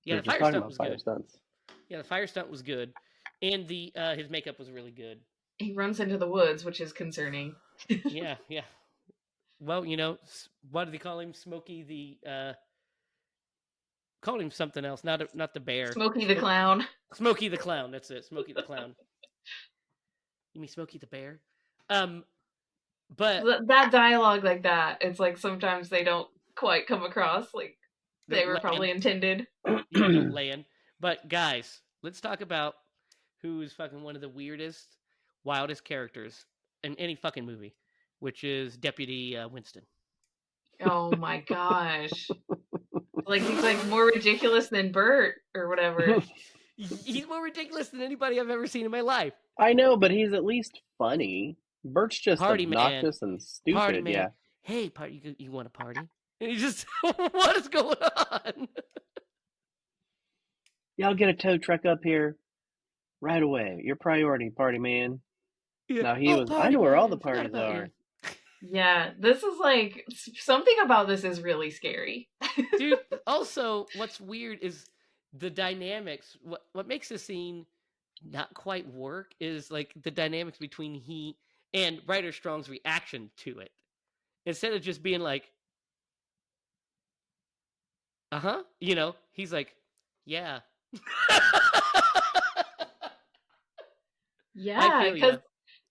Yeah, the fire stunt was good. Yeah, the fire stunt was good. And his makeup was really good. He runs into the woods, which is concerning. Yeah. Well, what do they call him? Smokey called him something else, not the bear. Smokey the Clown. Smokey the Clown, that's it. Smokey the Clown. You mean Smokey the Bear? But that dialogue like that, it's like sometimes they don't quite come across like they were probably intended. Don't land. But guys, let's talk about who's fucking one of the weirdest, wildest characters in any fucking movie, which is Deputy Winston. Oh my gosh. Like he's like more ridiculous than Bert or whatever. He's more ridiculous than anybody I've ever seen in my life. I know, but he's at least funny. Bert's just obnoxious and stupid. Party man. Yeah. Hey, party, you want a party? And he's just, what is going on? Y'all get a tow truck up here right away. Your priority, party man. Yeah. No, I know where all the parties are. Yeah, this is like, something about this is really scary. Dude, also, what's weird is the dynamics. What makes the scene not quite work is like the dynamics between he and Ryder Strong's reaction to it. Instead of just being like, he's like, yeah. Yeah,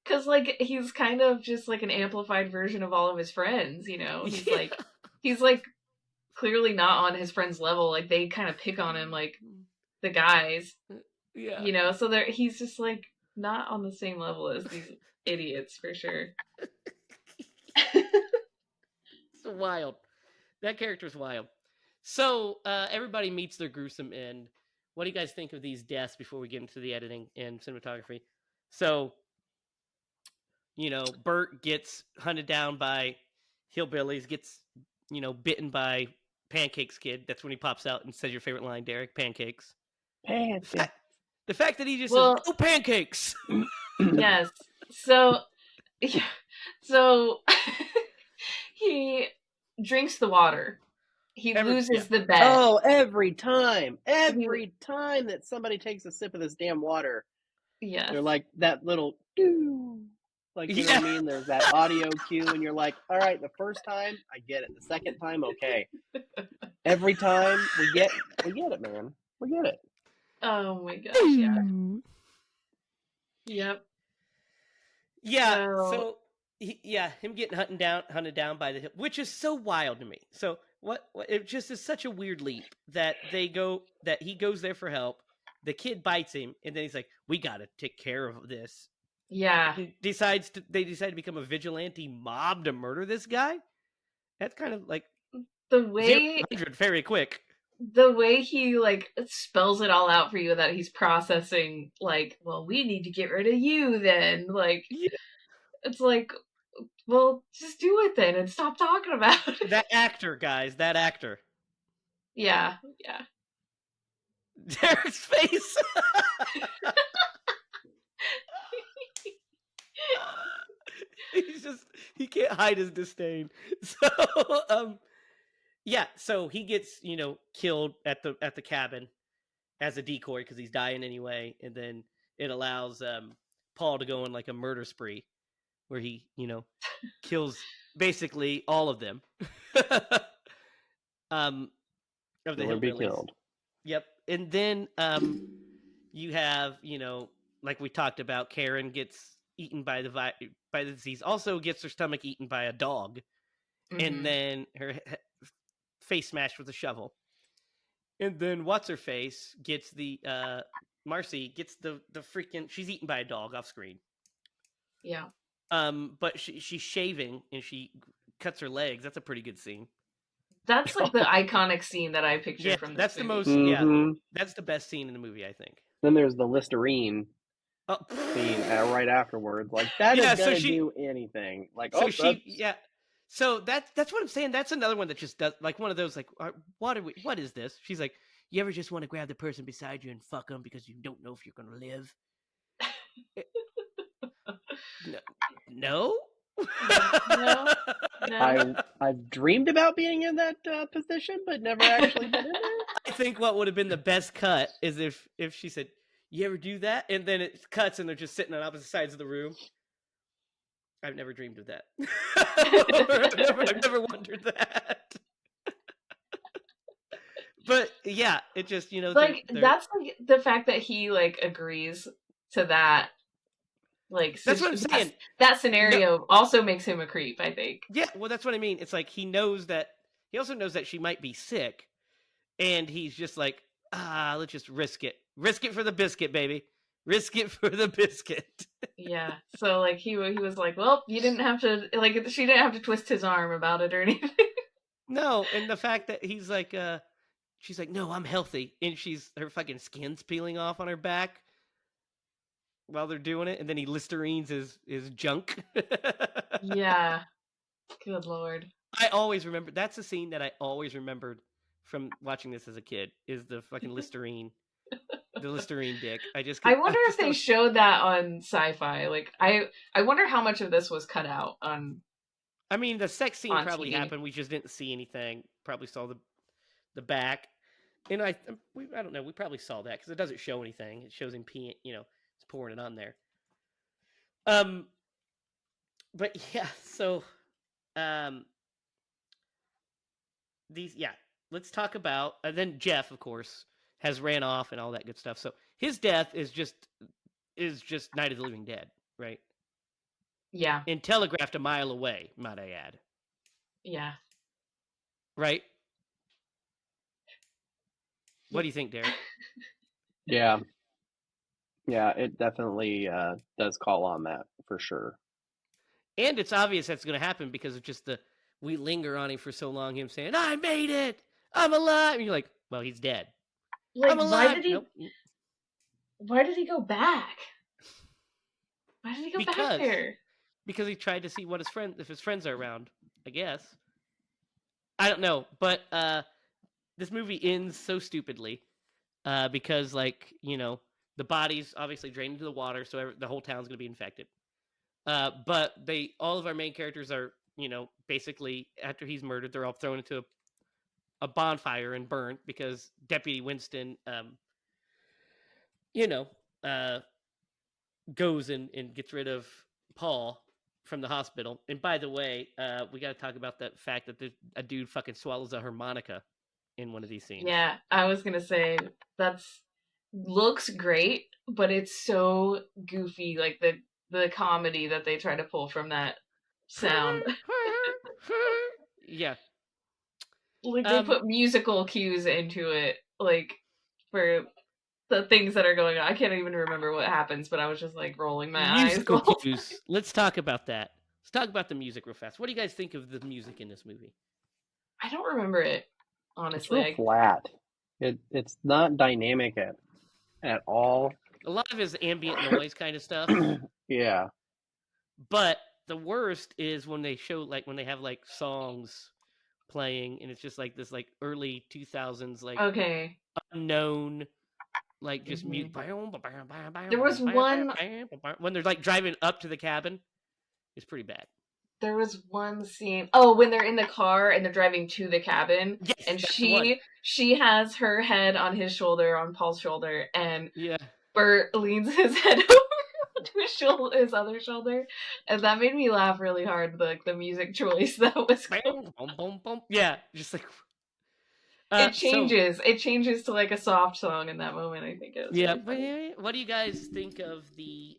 because like he's kind of just like an amplified version of all of his friends, he's like clearly not on his friends' level. Like they kind of pick on him like the guys. Yeah. So he's just like not on the same level as these idiots for sure. wild. That character's wild. So everybody meets their gruesome end. What do you guys think of these deaths before we get into the editing and cinematography? So, Bert gets hunted down by hillbillies, gets, bitten by Pancake's kid. That's when he pops out and says your favorite line, Derek, pancakes. Pancake. The fact that he just Well- says, no pancakes! Yes. So, yeah. So he drinks the water. He loses the bet. Oh, every time that somebody takes a sip of this damn water, Yes. they're like that little doo. Like, you know what I mean? There's that audio cue, and you're like, all right, the first time, I get it. The second time, okay. Every time, we get it, man. We get it. Oh my gosh, yeah. Yep. Yeah, so him getting hunted down by the hill, which is so wild to me. So what it just is such a weird leap that he goes there for help. The kid bites him, and then he's like, "We got to take care of this." Yeah. And they decide to become a vigilante mob to murder this guy. That's kind of like The way 0-100 very quick. The way he like spells it all out for you, that he's processing like, well, we need to get rid of you then. Like, Yeah. It's like, well, just do it then and stop talking about it. That actor, guys, that actor. Yeah. Derek's face. He can't hide his disdain. So so he gets, killed at the cabin as a decoy because he's dying anyway, and then it allows Paul to go on like a murder spree where he, kills basically all of them. Of the Will be hillbillies. killed. Yep. And then you have, like we talked about, Karen gets eaten by the disease, also gets her stomach eaten by a dog, and then her face smashed with a shovel. And then what's her face gets the Marcy gets the freaking, she's eaten by a dog off screen. Yeah. But she's shaving and she cuts her legs. That's a pretty good scene. That's like the iconic scene that I picture from this that's the movie. most Mm-hmm. that's the best scene in the movie, I think. Then there's the Listerine Oh. scene right afterwards. Like, that is gonna do anything. Like, so that's what I'm saying. That's another one that just does, like, one of those, like, what is this? She's like, you ever just want to grab the person beside you and fuck them because you don't know if you're gonna live? No. No. I've dreamed about being in that position, but never actually been in there. I think what would have been the best cut is if she said, you ever do that? And then it cuts and they're just sitting on opposite sides of the room. I've never dreamed of that. I've never wondered that. But yeah, it just, like, that's like the fact that he like agrees to that. Like, that's what I'm saying. That scenario also makes him a creep, I think. Yeah, well, that's what I mean. It's like he also knows that she might be sick, and he's just like, let's just risk it. Risk it for the biscuit, baby. Risk it for the biscuit. Yeah. So like he was like, well, you didn't have to, like, she didn't have to twist his arm about it or anything. No, and the fact that he's like, she's like, no, I'm healthy, and her fucking skin's peeling off on her back while they're doing it, and then he Listerines his junk. Yeah. Good Lord. I always remember, that's a scene that I always remembered from watching this as a kid, is the fucking Listerine. The Listerine dick. I wonder if they showed that on Sci-Fi. Like, I wonder how much of this was cut out on. I mean, the sex scene probably TV. happened. We just didn't see anything. Probably saw the back. And I don't know. We probably saw that because it doesn't show anything. It shows him peeing. It's pouring it on there. But yeah. So, let's talk about. And then Jeff, of course, has ran off and all that good stuff. So his death is just Night of the Living Dead, right? Yeah. And telegraphed a mile away, might I add. Yeah. Right? What do you think, Derek? Yeah. Yeah, it definitely does call on that for sure. And it's obvious that's going to happen because of just we linger on him for so long, him saying, I made it! I'm alive! And you're like, well, he's dead. Like, I'm alive! Nope. Why did he go back? Why did he go back there? Because he tried to see what if his friends are around, I guess. I don't know, but this movie ends so stupidly because, like, the body's obviously drained into the water, so the whole town's going to be infected. But all of our main characters are, basically, after he's murdered, they're all thrown into a bonfire and burnt because Deputy Winston, goes and gets rid of Paul from the hospital. And by the way, we got to talk about the fact that a dude fucking swallows a harmonica in one of these scenes. Yeah, I was gonna say looks great, but it's so goofy, like the comedy that they try to pull from that sound. Yeah. Like they put musical cues into it, like for the things that are going on. I can't even remember what happens, but I was just like rolling my musical eyes. Cues. Let's talk about that. Let's talk about the music real fast. What do you guys think of the music in this movie? I don't remember it, honestly. It's real flat. It's not dynamic at all. A lot of it is ambient noise kind of stuff. Yeah. But the worst is when they show, like, when they have like songs playing and it's just like this like early 2000s like unknown like just mute. There was one when they're like driving up to the cabin. It's pretty bad. There was one scene. Oh, when they're in the car and they're driving to the cabin, yes, and she has her head on his shoulder, on Paul's shoulder, and Bert leans his head over to his other shoulder, and that made me laugh really hard. The music choice that was yeah, just like it changes. It changes to like a soft song in that moment. I think it was really what do you guys think of the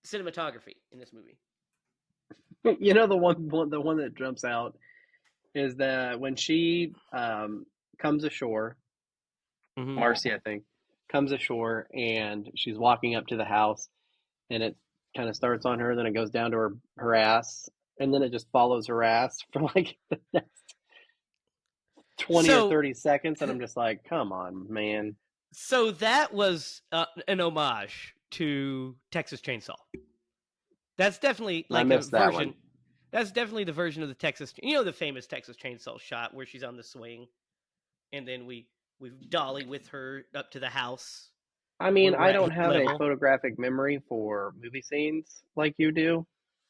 cinematography in this movie? You know, the one that jumps out is that when she comes ashore, Marcy, I think, comes ashore and she's walking up to the house, and it kind of starts on her, then it goes down to her ass, and then it just follows her ass for like the next 20 or 30 seconds, and I'm just like, come on, man. So that was an homage to Texas Chainsaw. That's definitely like a version. That's definitely the version of the Texas. The famous Texas Chainsaw shot where she's on the swing, and then we dolly with her up to the house. I mean, I don't have a photographic memory for movie scenes like you do.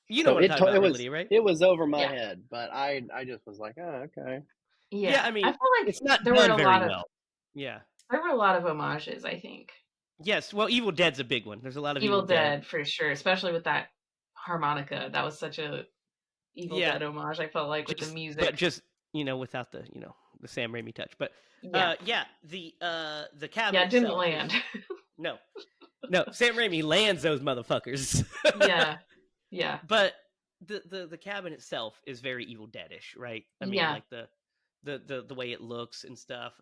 You know what I'm talking about, Melody, right? It was over my head, but I just was like, oh, okay. Yeah, I mean, I feel like it's not there done were a very lot well. Yeah, there were a lot of homages, I think. Yes, well, Evil Dead's a big one. There's a lot of Evil Dead for sure, especially with that harmonica. That was such a Evil Dead homage. I felt like with the music, but just without the the Sam Raimi touch. But the cabin. Yeah, it didn't land. No, Sam Raimi lands those motherfuckers. yeah. But the cabin itself is very Evil Dead-ish, right? I mean, like the way it looks and stuff,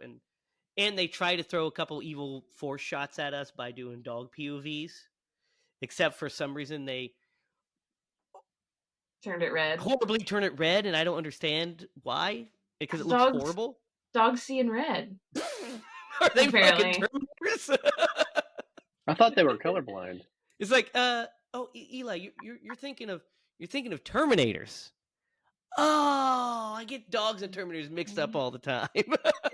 and they try to throw a couple evil force shots at us by doing dog POVs, except for some reason they turned it red. Horribly turn it red, and I don't understand why. Because it looks horrible. Dogs see in red. Are they fucking Terminators? I thought they were colorblind. It's like, Eli, you're thinking of Terminators. Oh, I get dogs and Terminators mixed up all the time.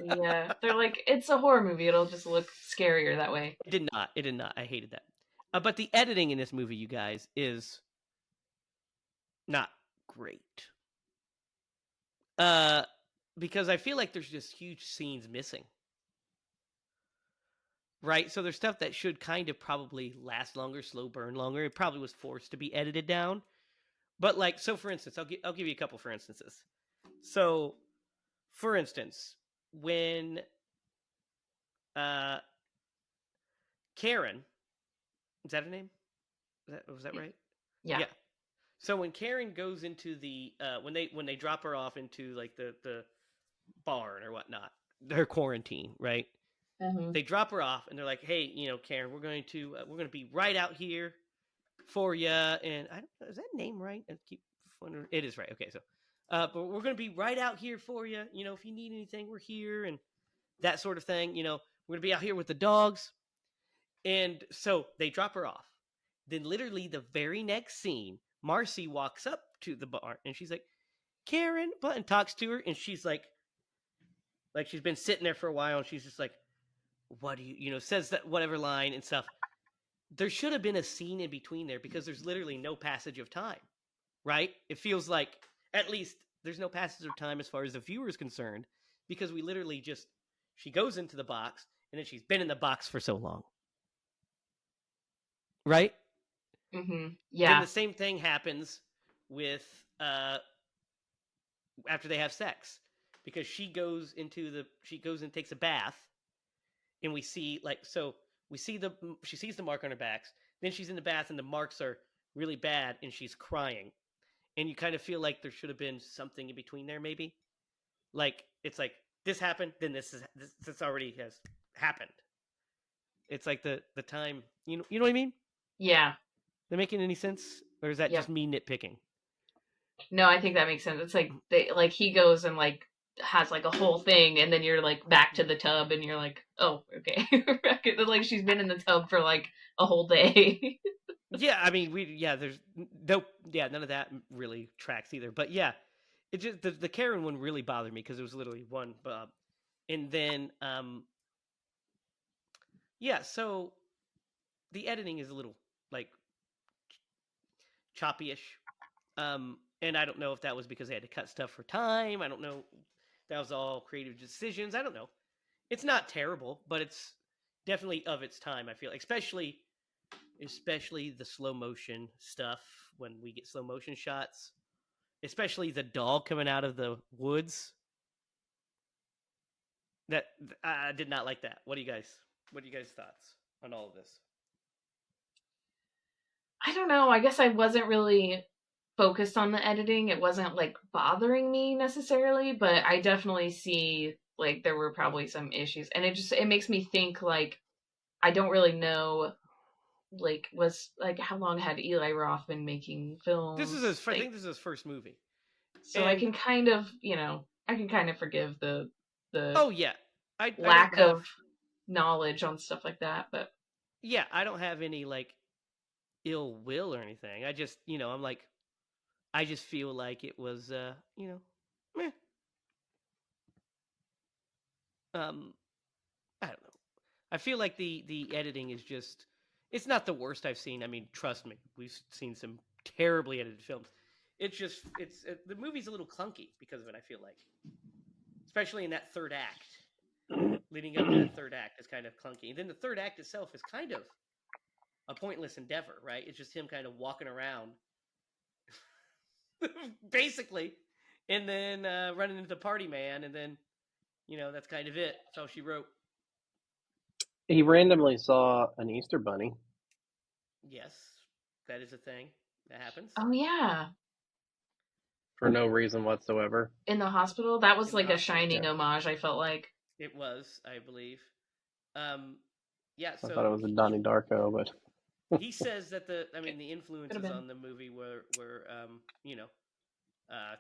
Yeah, they're like, it's a horror movie. It'll just look scarier that way. It did not. I hated that. But the editing in this movie, you guys, is not great. Because I feel like there's just huge scenes missing. Right? So there's stuff that should kind of probably last longer, slow burn longer. It probably was forced to be edited down. But like, so for instance, I'll give you a couple for instances. So, for instance, when Karen, is that her name? Was that right? Yeah. So when Karen goes into the when they drop her off into like the barn or whatnot, her quarantine, right? Mm-hmm. They drop her off and they're like, "Hey, Karen, we're going to be right out here for you." And I don't know, is that name right? I keep It is right. Okay, so, but we're gonna be right out here for you. You know, if you need anything, we're here, and that sort of thing. You know, we're gonna be out here with the dogs, and so they drop her off. Then, literally, the very next scene, Marcy walks up to the bar, and she's like, "Karen," and talks to her, and she's like she's been sitting there for a while, and she's just like, "What do you know?" Says that whatever line and stuff. There should have been a scene in between there because there's literally no passage of time, right? It feels like at least there's no passage of time as far as the viewer is concerned because we literally just she goes into the box and then she's been in the box for so long, right? Mm-hmm. Then Yeah. the same thing happens with after they have sex because she goes and takes a bath and we see she sees the mark on her back. Then she's in the bath and the marks are really bad and she's crying. And you kind of feel like there should have been something in between there, maybe. Like it's like this happened, then this already has happened. It's like the time, you know what I mean? Yeah. That making any sense, or is that Yep. just me nitpicking? No, I think that makes sense. It's like he goes and like has like a whole thing, and then you're like back to the tub, and you're like, oh, okay, like she's been in the tub for like a whole day. Yeah, I mean, there's none of that really tracks either. But yeah, it just the Karen one really bothered me because it was literally one, and then yeah, so the editing is a little like choppy-ish. And I don't know if that was because they had to cut stuff for time. I don't know. That was all creative decisions. I don't know. It's not terrible, but it's definitely of its time. I feel, especially the slow motion stuff when we get slow motion shots, especially the dog coming out of the woods. That I did not like that. What are you guys' thoughts on all of this? I don't know. I guess I wasn't really focused on the editing. It wasn't like bothering me necessarily, but I definitely see like there were probably some issues, and it makes me think like I don't really know like was like how long had Eli Roth been making This is films? I think this is his first movie, So I and can kind of, I can kind of forgive the oh yeah, I don't lack have of knowledge on stuff like that, but I don't have any like ill will or anything. I just I'm like I just feel like it was meh. Um, I don't know. I feel like the editing is just it's not the worst I've seen. I mean, trust me, we've seen some terribly edited films. It's just the movie's a little clunky because of it. I feel like, especially in that third act, leading up to that third act is kind of clunky. And then the third act itself is kind of a pointless endeavor, right? It's just him kind of walking around, basically, and then running into the party man, and then that's kind of it. That's all she wrote. He randomly saw an Easter bunny. Yes, that is a thing that happens. oh yeah, For no reason whatsoever. in the hospital, that was In the like a hospital. Shining Yeah. homage. I felt like It was, I believe. Yeah, I so thought it was a Donnie Darko, but he says that the Could've influences been. on the movie were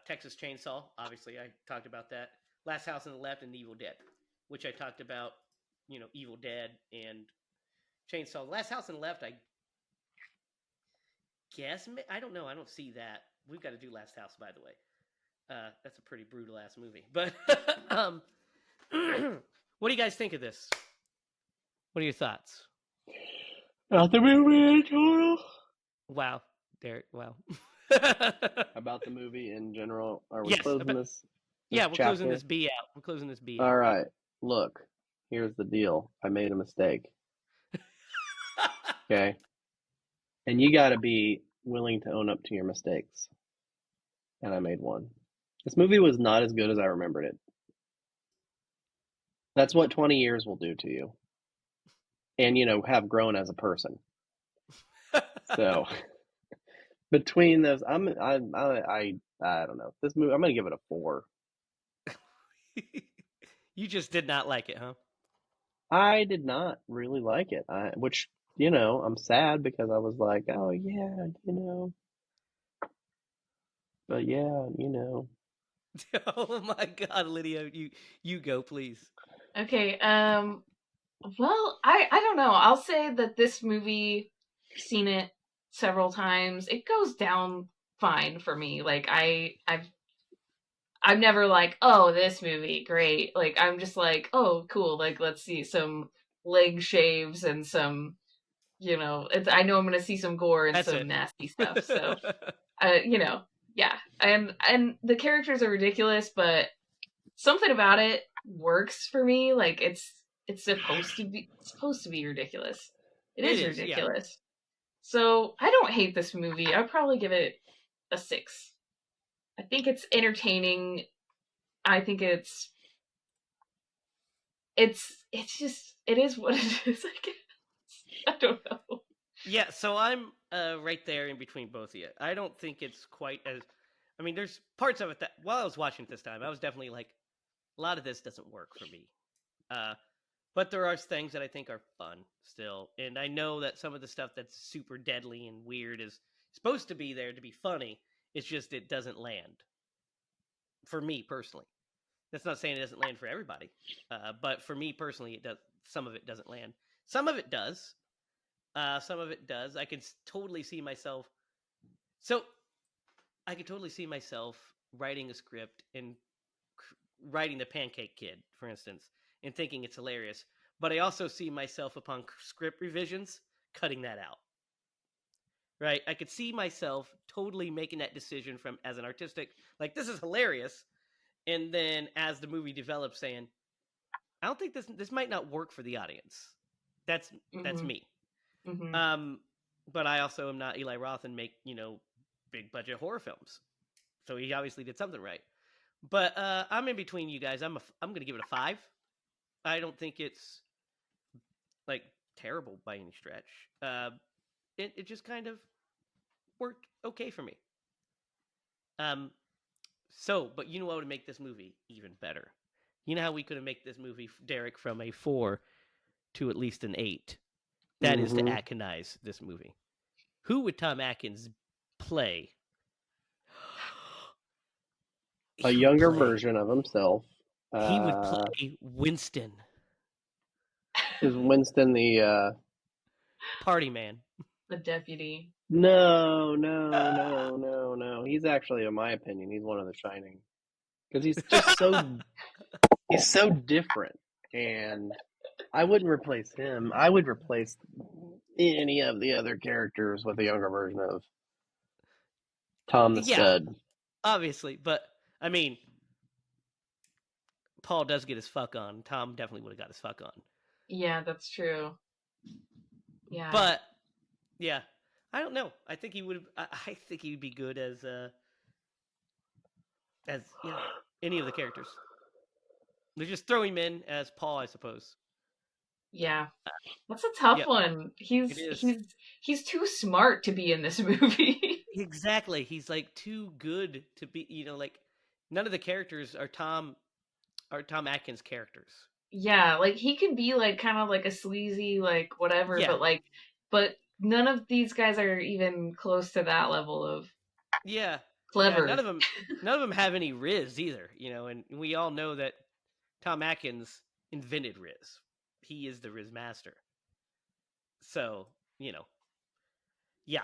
Texas Chainsaw. Obviously, I talked about that. Last House on the Left and Evil Dead, which I talked about. Evil Dead and Chainsaw. Last House on the Left, I guess. I don't know. I don't see that. We've got to do Last House, by the way. That's a pretty brutal ass movie. But what do you guys think of this? What are your thoughts? not the movie in total. Wow, Derek. Wow. About the movie in general. Are we Yes. closing this Yeah, we're chapter? closing this B out. We're closing this B All out. right. Look, here's the deal. I made a mistake. Okay. And you got to be willing to own up to your mistakes. And I made one. This movie was not as good as I remembered it. That's what 20 years will do to you. And, have grown as a person. So between those, I don't know. This movie, I'm going to give it a 4. You just did not like it, huh? I did not really like it. Which, I'm sad because I was like, oh yeah, But yeah, you know. Oh my God, Lydia, you go, please. Okay. Well, I don't know. I'll say that this movie, seen it several times. It goes down fine for me. Like I'm never like, oh, this movie, great. Like I'm just like, oh, cool. Like let's see some leg shaves and some, I know I'm gonna see some gore and That's some it. nasty stuff. So, yeah. And the characters are ridiculous, but something about it works for me. Like it's supposed to be ridiculous. It It is is, yeah. ridiculous. So I don't hate this movie. I'd probably give it a 6. I think it's entertaining. I think it's just it is what it is, I guess. I don't know. Yeah, so I'm right there in between both of you. I don't think it's quite as. I mean, there's parts of it that while I was watching it this time, I was definitely like, a lot of this doesn't work for me. Uh, but there are things that I think are fun still, and I know that some of the stuff that's super deadly and weird is supposed to be there to be funny. It's just it doesn't land for me personally. That's not saying it doesn't land for everybody, but for me personally, it does. Some of it doesn't land. Some of it does. Some of it does. I can totally see myself. So I could totally see myself writing a script and writing the Pancake Kid, for instance, and thinking it's hilarious. But I also see myself upon script revisions cutting that out. Right? I could see myself totally making that decision from as an artistic, like this is hilarious, and then as the movie develops, saying, I don't think this might not work for the audience. That's Mhm. me. Mhm. Um, but I also am not Eli Roth and make big budget horror films. So he obviously did something right. But I'm in between you guys. I'm gonna give it a 5. I don't think it's like terrible by any stretch. It just kind of worked okay for me. Um, but you know what would make this movie even better? You know how we could have made this movie, Derek, from a 4 to at least an 8. That is to Mm-hmm. Atkinize this movie. Who would Tom Atkins play? A He would younger play. version of himself. He would play Winston, Is Winston the party man. The deputy. No. He's actually, in my opinion, he's one of the shining. Because he's so different. And I wouldn't replace him. I would replace any of the other characters with a younger version of Tom the Yeah, Stud. obviously, but I mean, Paul does get his fuck on. Tom definitely would have got his fuck on. Yeah, that's true. Yeah. But yeah, I don't know. I think he would. I think he would be good as any of the characters. They just throw him in as Paul, I suppose. Yeah. That's a tough Yep, one. it He's is. he's he's too smart to be in this movie. Exactly. He's like too good to be. Like none of the characters are Tom Atkins characters. Yeah, like he can be like kind of like a sleazy like whatever, Yeah, but none of these guys are even close to that level of yeah, yeah. clever. None of them have any Riz either. And we all know that Tom Atkins invented Riz. He is the Riz master. So yeah,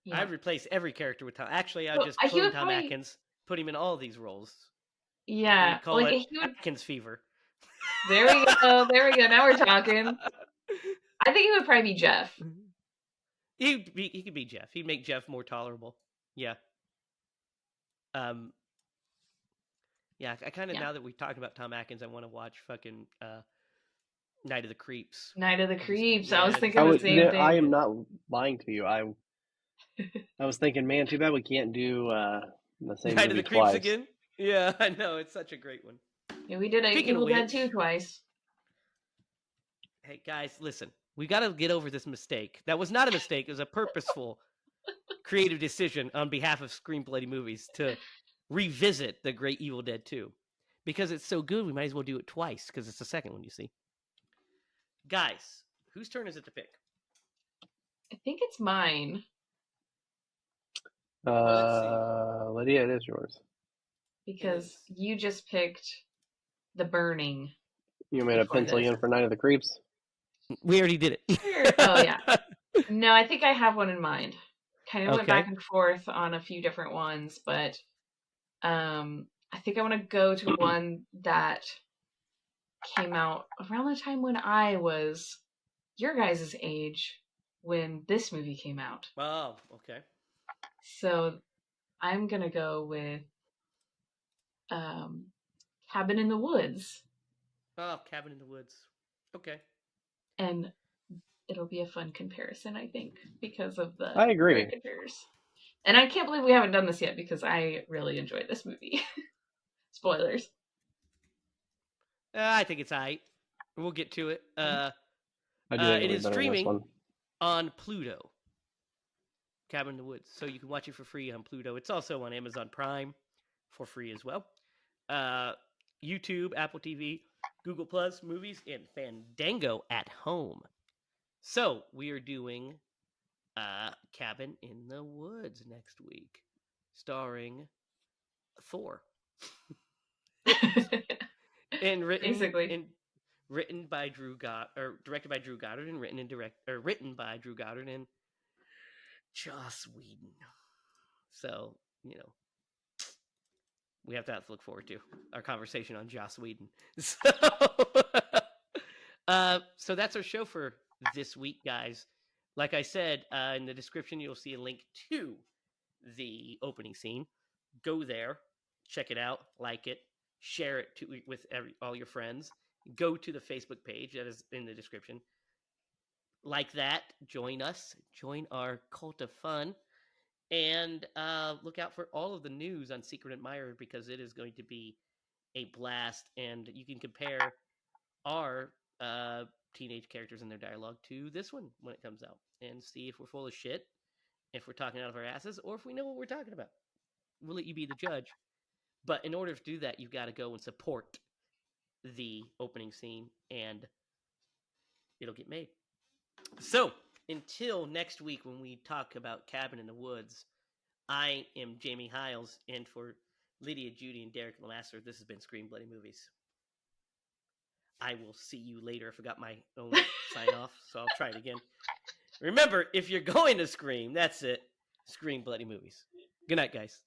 Yeah. I'd replace every character with Tom. Actually, I'd So just he clone would Tom probably Atkins, put him in all these roles. yeah, We'd call like it he would Atkins fever. there we go. There we go. Now we're talking. I think he would probably be Jeff. He could be Jeff. He'd make Jeff more tolerable. Yeah. Um. Yeah. I kind of Yeah. now that we've talked about Tom Atkins, I want to watch fucking Night of the Creeps. Night of the Creeps. I was I thinking the would. same I thing. am not lying to you. I was thinking, man, too bad we can't do the same Night of movie the Creeps twice. again. Yeah, I know it's such a great one. Yeah, we did a Speaking of Evil Dead 2 which, twice. hey guys, listen, we got to get over this mistake. That was not a mistake. It was a purposeful, creative decision on behalf of Scream Bloody Movies to revisit the Great Evil Dead 2. Because it's so good, we might as well do it twice because it's the second one, you see. Guys, whose turn is it to pick? I think it's mine. Let's see. Lydia, it is yours. It Because is. you just picked The Burning. You made a before pencil this. in for Night of the Creeps. We already did it. Oh, yeah. No, I think I have one in mind. Kind of went Okay. back and forth on a few different ones, but I think I want to go to one that came out around the time when I was your guys' age when this movie came out. Oh, okay. So I'm gonna go with Cabin in the Woods, Oh, Cabin in the Woods. Okay. and it'll be a fun comparison, I think, because of the I agree. caricatures. And I can't believe we haven't done this yet because I really enjoyed this movie. Spoilers. I think it's aight. We'll get to it. I do think It it'll be is better than this streaming one. on Pluto. Cabin in the Woods. So you can watch it for free on Pluto. It's also on Amazon Prime for free as well. YouTube, Apple TV, Google Plus, Movies, and Fandango at home. So we are doing Cabin in the Woods next week, starring Thor. And written by Drew Goddard, or directed by Drew Goddard, and written by Drew Goddard and Joss Whedon. So, we have that to look forward to, our conversation on Joss Whedon. So that's our show for this week, guys. Like I said, in the description, you'll see a link to the opening scene. Go there, check it out, like it, share it with all your friends. Go to the Facebook page that is in the description. Like that, join us, join our cult of fun, and look out for all of the news on Secret Admirer because it is going to be a blast. And you can compare our teenage characters and their dialogue to this one when it comes out and see if we're full of shit, if we're talking out of our asses, or if we know what we're talking about. We'll let you be the judge. But in order to do that, you've got to go and support the opening scene, and it'll get made. So, until next week when we talk about Cabin in the Woods, I am Jamie Hiles, and for Lydia, Judy, and Derek Lasser, this has been Scream Bloody Movies. I will see you later. I forgot my own sign off, so I'll try it again. Remember, if you're going to scream, that's it. Scream Bloody Movies. Good night, guys.